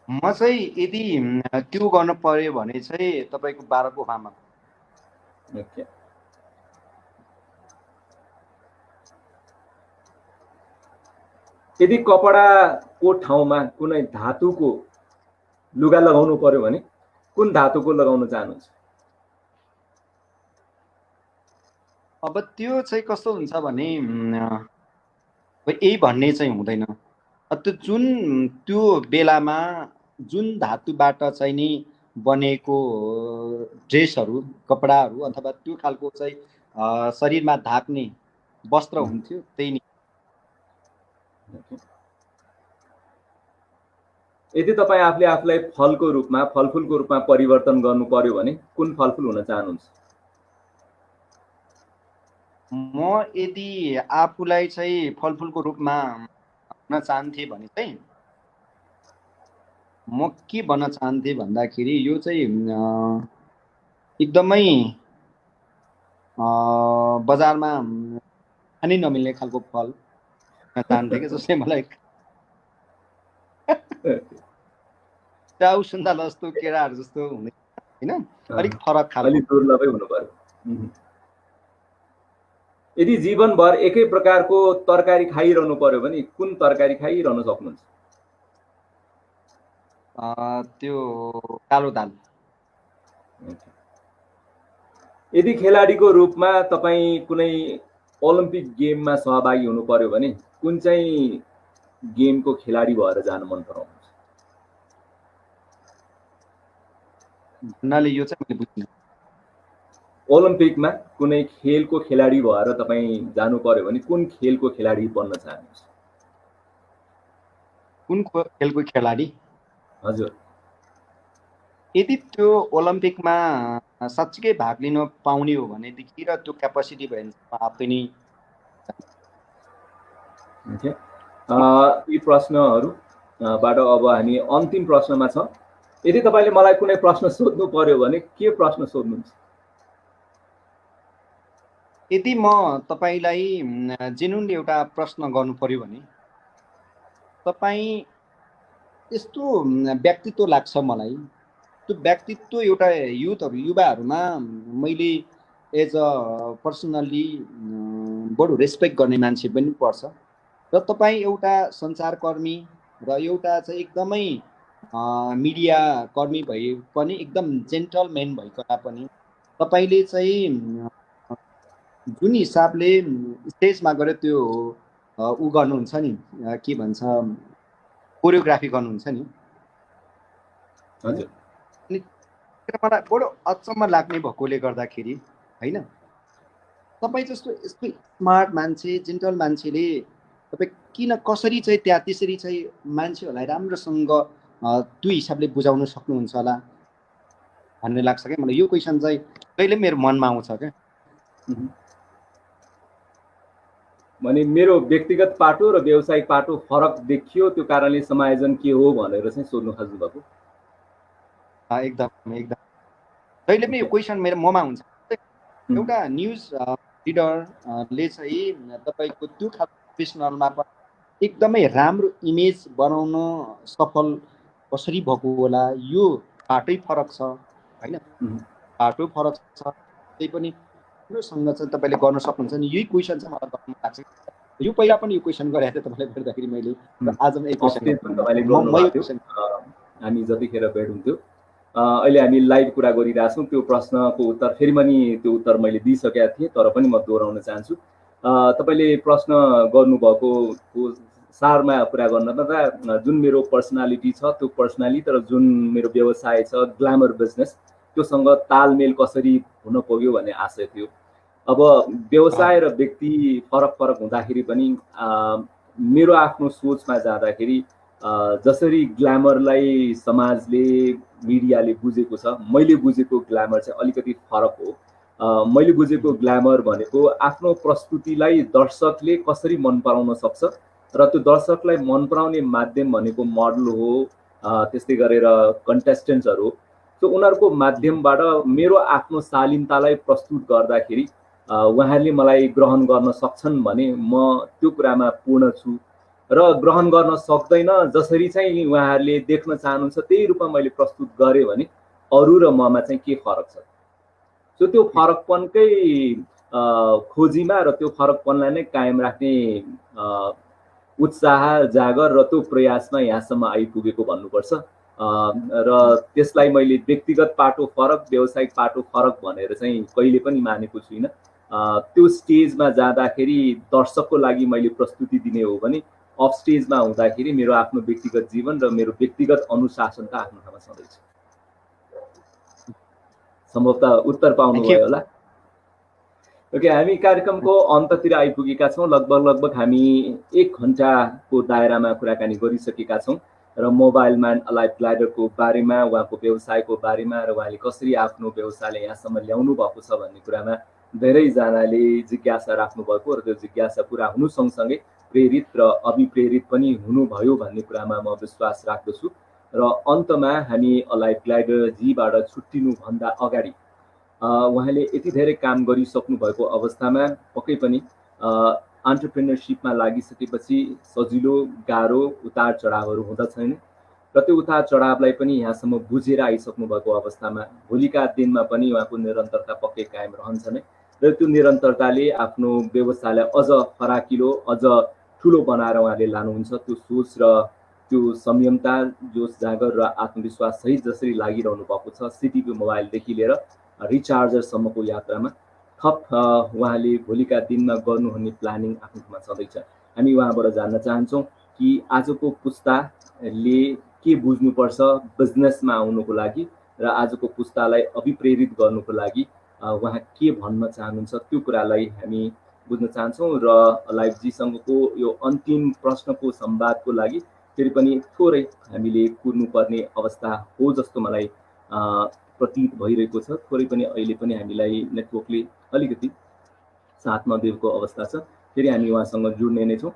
म चाहिँ यदि त्यो गर्न पर्यो भने चाहिँ तपाईको बाराक ओबामा। ओके। यदि कपडाको ठाउँमा कुनै धातुको लुगा लगाउनु पर्यो भने कुन धातुको लगाउन चाहनुहुन्छ? अब त्यो चाहिँ कस्तो हुन्छ भने अब यही भन्ने चाहिँ हुँदैन। त्यो जुन त्यो बेलामा जुन धातुबाट चाहिँ नि बनेको ड्रेसहरू कपडाहरू अथवा त्यो खालको चाहिँ शरीरमा ढाक्ने वस्त्र हुन्थ्यो त्यही नै। यदि तपाईँ आफूले आफूलाई फलको रूपमा फलफुलको रूपमा परिवर्तन गर्नु पर्यो भने कुन फलफुल हुन चाहनुहुन्छ? म यदि आफूलाई चाहिँ फलफुलको रूपमा हुन चाहन्थे भने चाहिँ म के भन्न चाहन्थे भन्दाखेरि यो चाहिँ एकदमै बजारमा खानै नमिल्ने खालको फल हुन चाहन्थे कि जसले मलाई टाउ सुन्तला जस्तो केराहरू जस्तो हुने होइन, अलिक फरक खालको। अलिक दुर्लभै हुनु पर्यो। यदि जीवनभर एकै प्रकारको तरकारी खाइरहनु पर्यो भने कुन तरकारी खाइरहन सक्नुहुन्छ? त्यो कालो दाल। यदि खेलाडीको रूपमा तपाईँ कुनै ओलम्पिक गेममा सहभागी हुनु पर्यो भने कुन चाहिँ गेमको खेलाडी भएर जान मन पराउनुहुन्छ? भन्नाले यो चाहिँ मैले बुझ्दिनँ। ओलम्पिकमा कुनै खेलको खेलाडी भएर तपाईँ जानु पर्यो भने कुन खेलको खेलाडी बन्न चाहनुहुन्छ? कुन खेलको खेलाडी? हजुर। यदि त्यो ओलम्पिकमा साँच्चीकै भाग लिन पाउने हो भनेदेखि र त्यो क्यापासिटी भयो भने आफै नै। यी प्रश्नहरूबाट अब हामी अन्तिम प्रश्नमा छ। यदि तपाईँले मलाई कुनै प्रश्न सोध्नु पर्यो भने के प्रश्न सोध्नुहुन्छ? यदि म तपाईँलाई जेन्युनली एउटा प्रश्न गर्नु पर्यो भने तपाईँ यस्तो व्यक्तित्व लाग्छ मलाई, त्यो व्यक्तित्व एउटा युवाहरूमा मैले एज अ पर्सनल्ली बडो रेस्पेक्ट गर्ने मान्छे पनि पर्छ र तपाईँ एउटा सञ्चारकर्मी र एउटा चाहिँ एकदमै मिडिया कर्मी भए पनि एकदम जेन्टलम्यान भएका पनि तपाईँले चाहिँ जुन हिसाबले स्टेजमा गएर त्यो ऊ गर्नुहुन्छ नि, के भन्छ, कोरियोग्राफी गर्नुहुन्छ नि, हजुर, मलाई बडो अचम्म लाग्ने भएकोले गर्दाखेरि होइन, तपाईँ जस्तो यस्तो स्मार्ट मान्छे, जेन्टल मान्छेले तपाईँ किन कसरी चाहिँ त्यहाँ त्यसरी चाहिँ मान्छेहरूलाई राम्रोसँग त्यो हिसाबले बुझाउन सक्नुहुन्छ होला भन्ने लाग्छ क्या मलाई। यो क्वेसन चाहिँ कहिले मेरो मनमा आउँछ क्या। भने मेरो व्यक्तिगत पाटो र व्यावसायिक पाटो फरक देखियो, त्यो कारणले समायोजन के हो भनेर चाहिँ सोध्नु खोज्नु भएको? एकदम एकदम कहिले पनि यो क्वेसन मेरो ममा हुन्छ। एउटा न्युज रिडरले चाहिँ तपाईँको त्यो खालको प्रोफेसनलमा पनि एकदमै राम्रो इमेज बनाउन सफल कसरी भएको होला, यो बाटै फरक छ होइन, बाटो फरक छ, त्यही पनि राम्रोसँग चाहिँ तपाईँले गर्न सक्नुहुन्छ नि। यही क्वेसन चाहिँ मलाई गर्न लाग्छ। यो पहिला पनि यो क्वेसन गरेको थिएँ तपाईँले गर्दाखेरि मैले, आज म एक क्वेसन हामी जतिखेर भेट हुन्थ्यो अहिले हामी लाइभ कुरा गरिरहेछौँ, त्यो प्रश्नको उत्तर फेरि पनि त्यो उत्तर मैले दिइसकेका थिएँ, तर पनि म दोहोऱ्याउन चाहन्छु। तपाईँले प्रश्न गर्नुभएको सारमा कुरा गर्न त जुन मेरो पर्सनालिटी छ त्यो पर्सनालिटी र जुन मेरो व्यवसाय छ ग्ल्यामर बिजनेस, त्योसँग तालमेल कसरी हुन पुग्यो भन्ने आशय थियो। अब व्यवसाय र व्यक्ति फरक फरक हुँदाखेरि पनि मेरो आफ्नो सोचमा जाँदाखेरि जसरी ग्ल्यामरलाई समाजले मिडियाले बुझेको छ, मैले बुझेको ग्ल्यामर चाहिँ अलिकति फरक हो। मैले बुझेको ग्ल्यामर भनेको आफ्नो प्रस्तुतिलाई दर्शकले कसरी मन पराउन सक्छ र त्यो दर्शकलाई मन पराउने माध्यम भनेको मोडल हो, त्यस्तै गरेर कन्टेस्टेन्ट्सहरू हो। त्यो उनीहरूको माध्यमबाट मेरो आफ्नो शालीनतालाई प्रस्तुत गर्दाखेरि उहाँहरूले मलाई ग्रहण गर्न सक्छन् भने म त्यो कुरामा पूर्ण छु, र ग्रहण गर्न सक्दैन जसरी चाहिँ उहाँहरूले देख्न चाहनुहुन्छ त्यही रूपमा मैले प्रस्तुत गरेँ भने अरू र ममा चाहिँ के फरक छ। सो त्यो फरकपनकै खोजीमा र त्यो फरकपनलाई नै कायम राख्ने उत्साह, जागर र त्यो प्रयासमा यहाँसम्म आइपुगेको भन्नुपर्छ। र त्यसलाई मैले व्यक्तिगत पाटो फरक, व्यावसायिक पाटो फरक भनेर चाहिँ कहिले पनि मानेको छुइनँ। त्यो स्टेजमा जाँदाखेरि दर्शकको लागि मैले प्रस्तुति दिने हो भने अफ स्टेजमा हुँदाखेरि मेरो आफ्नो व्यक्तिगत जीवन र मेरो व्यक्तिगत अनुशासन त आफ्नो ठाउँमा छँदैछ। सम्भवतः उत्तर पाउनुभयो होला। ओके, हामी कार्यक्रमको अन्ततिर आइपुगेका छौँ। लगभग हामी 1 घन्टाको दायरामा कुराकानी गरिसकेका छौँ र मोबाइल म्यान अलाइभ ग्लाइडरको बारेमा, उहाँको व्यवसायको बारेमा र उहाँले कसरी आफ्नो व्यवसायलाई यहाँसम्म ल्याउनु भएको छ भन्ने कुरामा धेरैजनाले जिज्ञासा राख्नुभएको र त्यो जिज्ञासा पुरा हुनु सँगसँगै प्रेरित र अभिप्रेरित पनि हुनुभयो भन्ने कुरामा म विश्वास राख्दछु। र अन्तमा हामी अलाइभ ग्लाइडर जीबाट छुट्टिनुभन्दा अगाडि उहाँले यति धेरै काम गरिसक्नु भएको अवस्थामा पक्कै पनि एन्टरप्रेन्योरसिपमा लागिसकेपछि सजिलो गाह्रो उतार चढावहरू हुँदा छैन र त्यो उतार चढावलाई पनि यहाँसम्म बुझेर आइसक्नु भएको अवस्थामा भोलिका दिनमा पनि उहाँको निरन्तरता पक्कै कायम रहन्छ नै र त्यो निरन्तरताले आफ्नो व्यवसायलाई अझ फराकिलो अझ ठुलो बनाएर उहाँले लानुहुन्छ। त्यो सोच र त्यो संयमता, जोस जागर र आत्मविश्वास सहित जसरी लागिरहनु भएको छ सिटिपी मोबाइलदेखि लिएर रिचार्जरसम्मको यात्रामा थप उहाँले भोलिका दिनमा गर्नुहुने प्लानिङ आफ्नो ठाउँमा छँदैछ। हामी उहाँबाट जान्न चाहन्छौँ कि आजको पुस्ताले के बुझ्नुपर्छ बिजनेसमा आउनुको लागि र आजको पुस्तालाई अभिप्रेरित गर्नुको लागि उहाँ के भन्न चाहनुहुन्छ त्यो कुरालाई हामी बुझ्न चाहन्छौँ। र लाइभजीसँगको यो अन्तिम प्रश्नको संवादको लागि फेरि पनि थोरै हामीले कुर्नुपर्ने अवस्था हो जस्तो मलाई प्रतीत भइरहेको छ। थोरै पनि अहिले पनि हामीलाई नेटवर्कले अलिकति साथ नदिएको अवस्था छ। फेरि हामी उहाँसँग जोड्ने नै छौँ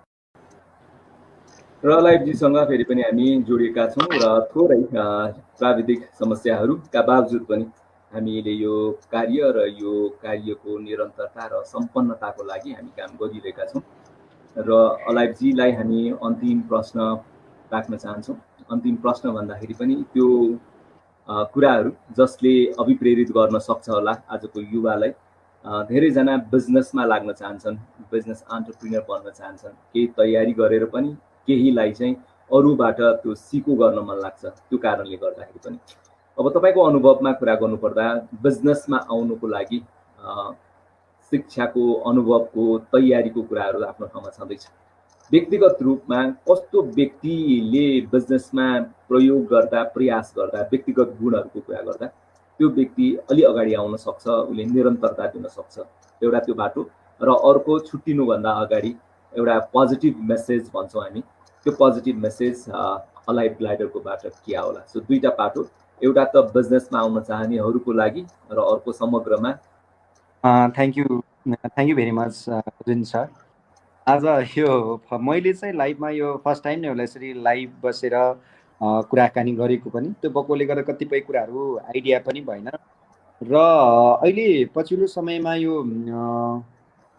र लाइभजीसँग फेरि पनि हामी जोडिएका छौँ र थोरै प्राविधिक समस्याहरूका बावजुद पनि हामीले यो कार्य र यो कार्यको निरन्तरता र सम्पन्नताको लागि हामी काम गरिरहेका छौँ र लाइभजीलाई हामी अन्तिम प्रश्न राख्न चाहन्छौँ। अन्तिम प्रश्न भन्दाखेरि पनि त्यो कुराहरू जसले अभिप्रेरित गर्न सक्छ होला आजको युवालाई। धेरैजना बिजनेसमा लाग्न चाहन्छन्, बिजनेस एन्टरप्रेन्योर बन्न चाहन्छन्, केही तयारी गरेर पनि केहीलाई चाहिँ अरूबाट त्यो सिको गर्न मन लाग्छ। त्यो कारणले गर्दाखेरि पनि अब तपाईँको अनुभवमा कुरा गर्नुपर्दा बिजनेसमा आउनुको लागि शिक्षाको अनुभवको तयारीको कुराहरू आफ्नो ठाउँमा छँदैछ। व्यक्तिगत रूपमा कस्तो व्यक्तिले बिजनेसमा प्रयोग गर्दा प्रयास गर्दा व्यक्तिगत गुणहरूको कुरा गर्दा त्यो व्यक्ति अलि अगाडि आउन सक्छ, उसले निरन्तरता दिन सक्छ, एउटा त्यो बाटो। र अर्को छुट्टिनुभन्दा अगाडि एउटा पोजिटिभ मेसेज भन्छौँ हामी, त्यो पोजिटिभ मेसेज अलाइभ ग्लाइडरकोबाट के होला। सो दुईटा बाटो, एउटा त बिजनेसमा आउन चाहनेहरूको लागि र अर्को समग्रमा। थ्याङ्क यू भेरी मच जुन सर। आज यो मैले चाहिँ लाइभमा यो फर्स्ट टाइम नै होला यसरी लाइभ बसेर कुराकानी गरेको पनि, त्यो बकोले गर्दा कतिपय कुराहरू आइडिया पनि भएन र अहिले पछिल्लो समयमा यो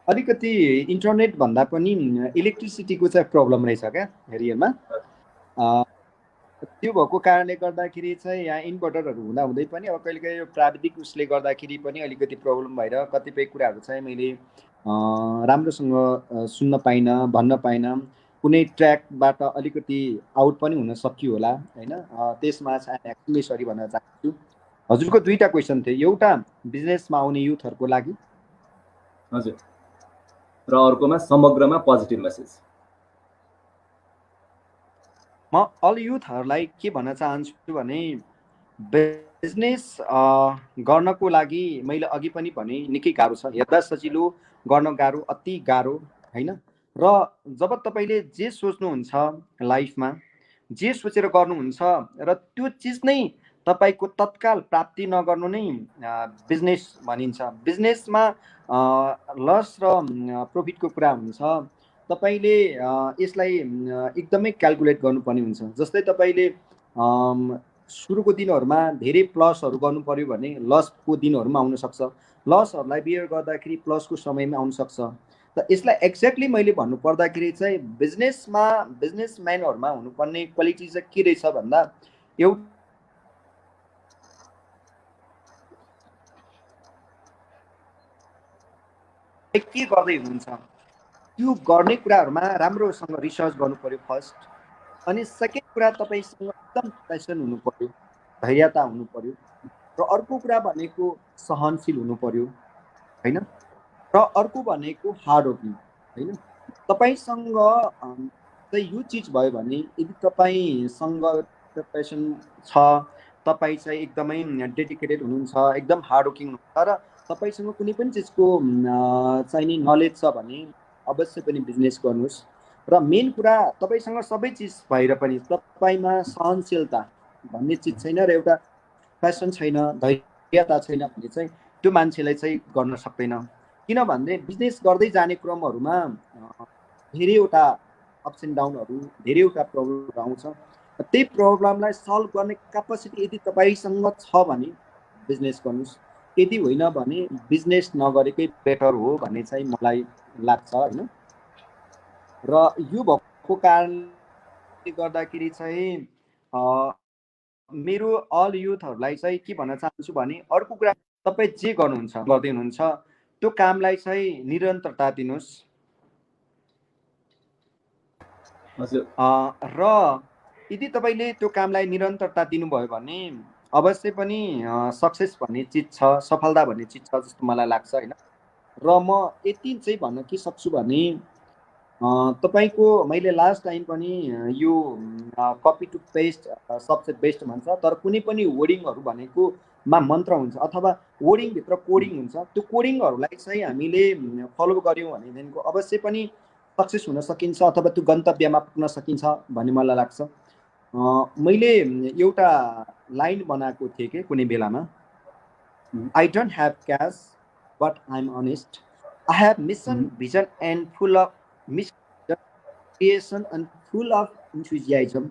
अलिकति इन्टरनेट भन्दा पनि इलेक्ट्रिसिटीको चाहिँ प्रब्लम रहेछ क्या एरियामा। त्यो भएको कारणले गर्दाखेरि चाहिँ यहाँ इन्भर्टरहरू हुँदाहुँदै पनि अब कहिलेकाहीँ यो प्राविधिक उसले गर्दाखेरि पनि अलिकति प्रब्लम भएर कतिपय कुराहरू चाहिँ मैले राम्रोसँग सुन्न पाइनँ, भन्न पाइनँ। कुनै ट्र्याकबाट अलिकति आउट पनि हुन सकियो होला होइन। त्यसमा चाहिँ एक्चुअली सरी भन्न चाहन्छु। हजुरको दुईवटा क्वेसन थियो, एउटा बिजनेसमा आउने युथहरूको लागि हजुर र अर्कोमा समग्रमा पोजिटिभ मेसेज। म अल युथहरूलाई के भन्न चाहन्छु भने बिजनेस गर्नको लागि मैले अघि पनि भने निकै गाह्रो छ, हेर्दा सजिलो गर्न गाह्रो, अति गाह्रो होइन। र जब तपाईँले जे सोच्नुहुन्छ लाइफमा, जे सोचेर गर्नुहुन्छ र त्यो चिज नै तपाईँको तत्काल प्राप्ति नगर्नु नै बिजनेस भनिन्छ। बिजनेसमा लस र प्रफिटको कुरा हुन्छ। तपाईँले यसलाई एकदमै क्यालकुलेट गर्नुपर्ने हुन्छ। जस्तै तपाईँले सुरुको दिनहरूमा धेरै प्लसहरू गर्नु पर्यो भने लसको दिनहरूमा आउन सक्छ, लसहरूलाई बियर गर्दाखेरि प्लसको समयमा आउन सक्छ। त यसलाई एक्ज्याक्टली मैले भन्नु पर्दाखेरि चाहिँ बिजनेसम्यानहरूमा हुनुपर्ने क्वालिटी चाहिँ के रहेछ भन्दा एउटा के गर्दै हुनुहुन्छ त्यो गर्ने कुराहरूमा राम्रोसँग रिसर्च गर्नु पर्यो फर्स्ट। अनि सेकेन्ड कुरा तपाईँसँग एकदम प्यासन हुनु पर्यो, धैर्यता हुनु पर्यो। र अर्को कुरा भनेको सहनशील हुनु पर्यो होइन। र अर्को भनेको हार्ड वर्किङ होइन। तपाईँसँग चाहिँ यो चिज भयो भने यदि तपाईँसँग प्यासन छ, तपाईँ चाहिँ एकदमै डेडिकेटेड हुनुहुन्छ, एकदम हार्ड वर्किङ हुनुहुन्छ र तपाईँसँग कुनै पनि चिजको चाहिने नलेज छ भने अवश्य पनि बिजनेस गर्नुहोस्। र मेन कुरा तपाईँसँग सबै चिज भएर पनि तपाईँमा सहनशीलता भन्ने चिज छैन र एउटा प्यासन छैन, धैर्यता छैन भने चाहिँ त्यो मान्छेलाई चाहिँ गर्न सक्दैन। किनभने बिजनेस गर्दै जाने क्रमहरूमा धेरैवटा अप्स एन्ड डाउनहरू, धेरैवटा प्रब्लमहरू आउँछ। त्यही प्रब्लमलाई सल्भ गर्ने क्यापासिटी यदि तपाईँसँग छ भने बिजनेस गर्नुहोस्, यदि होइन भने बिजनेस नगरेकै बेटर हो भन्ने चाहिँ मलाई लाग्छ होइन। र यो भएको कारणले गर्दाखेरि चाहिँ मेरो अल युथहरूलाई चाहिँ के भन्न चाहन्छु भने अर्को कुरा, तपाईँ जे गर्नुहुन्छ गर्दै हुनुहुन्छ त्यो कामलाई चाहिँ निरन्तरता दिनुहोस्। र यदि तपाईँले त्यो कामलाई निरन्तरता दिनुभयो भने अवश्य पनि सक्सेस भन्ने चिज छ, सफलता भन्ने चिज छ जस्तो मलाई लाग्छ होइन। र म यति चाहिँ भन्न के सक्छु भने तपाईँको मैले लास्ट टाइम पनि यो कपी टु पेस्ट सबसे बेस्ट भन्छ, तर कुनै पनि वर्डिङहरू भनेको मा मन्त्र हुन्छ अथवा वर्डिङभित्र कोडिङ हुन्छ। त्यो कोडिङहरूलाई चाहिँ हामीले फलो गऱ्यौँ भनेदेखिको अवश्य पनि सक्सेस हुन सकिन्छ अथवा त्यो गन्तव्यमा पुग्न सकिन्छ भन्ने मलाई लाग्छ। मैले एउटा लाइन बनाएको थिएँ कि कुनै बेलामा, I don't have cash but I am honest, I have mission vision and full of mission, creation and full of enthusiasm.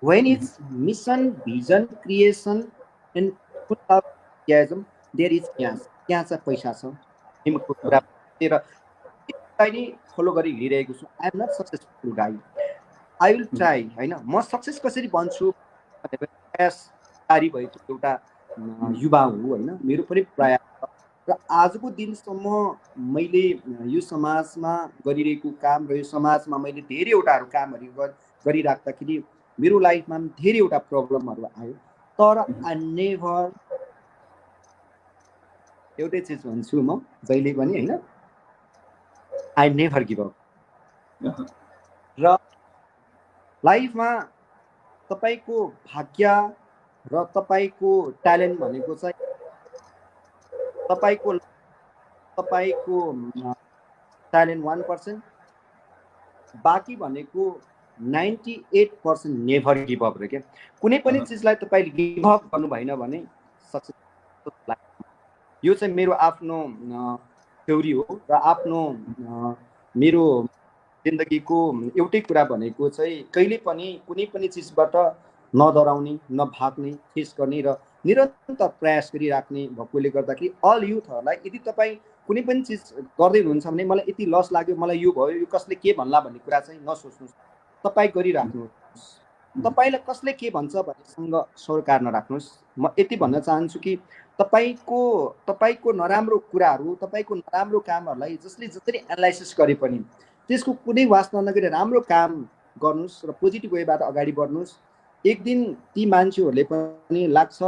When it's mission, vision, creation and full of enthusiasm, there is cash. Cash चाहिँ पैसा छ। तिम्रो कुरा र नि follow गरी हिँडिरहेको छु। आई एम नट सक्सेसफुल गाई, आई विल ट्राई होइन। म सक्सेस कसरी बन्छु भनेर प्रयासकारी भएको एउटा युवा हुँ होइन। मेरो पनि प्रयास छ र आजको दिनसम्म मैले यो समाजमा गरिरहेको काम र यो समाजमा मैले धेरैवटाहरू कामहरू गरिराख्दाखेरि मेरो लाइफमा पनि धेरैवटा प्रब्लमहरू आयो, तर आई नेभर, एउटै चिज भन्छु म जहिले पनि होइन, आई नेभर गिभ अप। र लाइफमा तपाईँको भाग्य र तपाईँको ट्यालेन्ट भनेको चाहिँ तपाईँको ट्यालेन्ट 1%, बाँकी भनेको 98% नेभर गिभ अप रे क्या। कुनै पनि चिजलाई तपाईँले गिभ अप गर्नु भएन भने सक्सेस। यो चाहिँ मेरो आफ्नो थ्योरी हो र आफ्नो मेरो जिन्दगीको एउटै कुरा भनेको चाहिँ कहिले पनि कुनै पनि चिजबाट नडराउने, नभाग्ने, फेस गर्ने र निरन्तर प्रयास गरिराख्ने भएकोले गर्दाखेरि अल युथहरूलाई यदि तपाईँ कुनै पनि चिज गर्दै हुनुहुन्छ भने मलाई यति लस लाग्यो, मलाई यो भयो, यो कसले के भन्ला भन्ने कुरा चाहिँ नसोच्नुहोस्, तपाईँ गरिराख्नुहोस्। तपाईँलाई कसले के भन्छ भन्नेसँग सरकार नराख्नुहोस्। म यति भन्न चाहन्छु कि तपाईँको नराम्रो कुराहरू, तपाईँको नराम्रो कामहरूलाई जसले जसरी एनालाइसिस गरे पनि त्यसको कुनै वास्ता नगरी राम्रो काम गर्नुहोस् र पोजिटिभ वेबाट अगाडि बढ्नुहोस्। एक दिन ती मान्छेहरूले पनि लाग्छ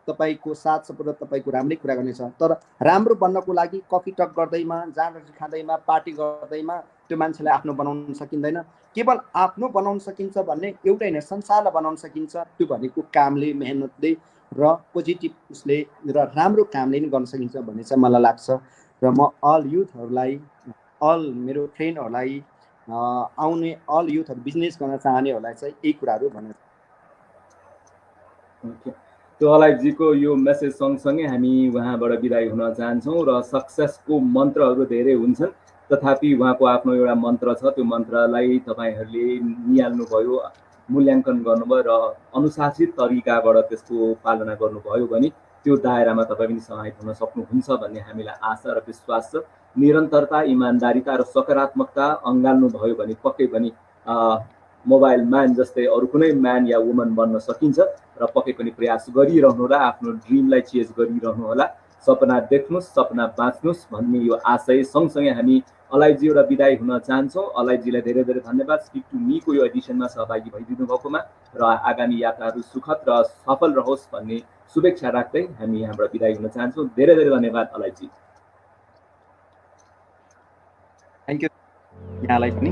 तपाईँको साथ सपोर्ट तपाईँको राम्रै कुरा गर्नेछ, तर राम्रो बन्नको लागि कफी टक गर्दैमा, जाँड खाँदैमा, पार्टी गर्दैमा त्यो मान्छेलाई आफ्नो बनाउन सकिँदैन। केवल आफ्नो बनाउन सकिन्छ भन्ने एउटा होइन, संसारलाई बनाउन सकिन्छ। त्यो भनेको कामले, मेहनतले र पोजिटिभ उसले र राम्रो कामले नै गर्न सकिन्छ भन्ने चाहिँ मलाई लाग्छ। र म अल युथहरूलाई, अल मेरो फ्रेन्डहरूलाई, आउने अल युथहरू बिजनेस गर्न चाहनेहरूलाई चाहिँ यही कुराहरू भन्न चाहन्छु। त्यो अलाइजीको यो मेसेज सँगसँगै हामी उहाँबाट बिदाई हुन चाहन्छौँ। र सक्सेसको मन्त्रहरू धेरै हुन्छन्, तथापि उहाँको आफ्नो एउटा मन्त्र छ, त्यो मन्त्रलाई तपाईँहरूले निहाल्नुभयो, मूल्याङ्कन गर्नुभयो र अनुशासित तरिकाबाट त्यसको पालना गर्नुभयो भने त्यो दायरामा तपाईँ पनि सहायक हुन सक्नुहुन्छ भन्ने हामीलाई आशा र विश्वास छ। निरन्तरता, इमान्दारिता र सकारात्मकता अँगाल्नुभयो भने पक्कै पनि मोबाइल म्यान जस्तै अरू कुनै म्यान या वुमन बन्न सकिन्छ। र पक्कै पनि प्रयास गरिरहनु होला, आफ्नो ड्रिमलाई चेज गरिरहनु होला, सपना देख्नुहोस्, सपना बाँच्नुहोस् भन्ने यो आशय सँगसँगै हामी अलाइजीबाट बिदाई हुन चाहन्छौँ। अलाइजीलाई धेरै धेरै धन्यवाद स्पिक टु मीको यो एडिसनमा सहभागी भइदिनु भएकोमा, र आगामी यात्राहरू सुखद र सफल रहोस् भन्ने शुभेच्छा राख्दै हामी यहाँबाट बिदाई हुन चाहन्छौँ। धेरै धेरै धन्यवाद अलाइजी। थ्याङ्क यू यहाँलाई पनि।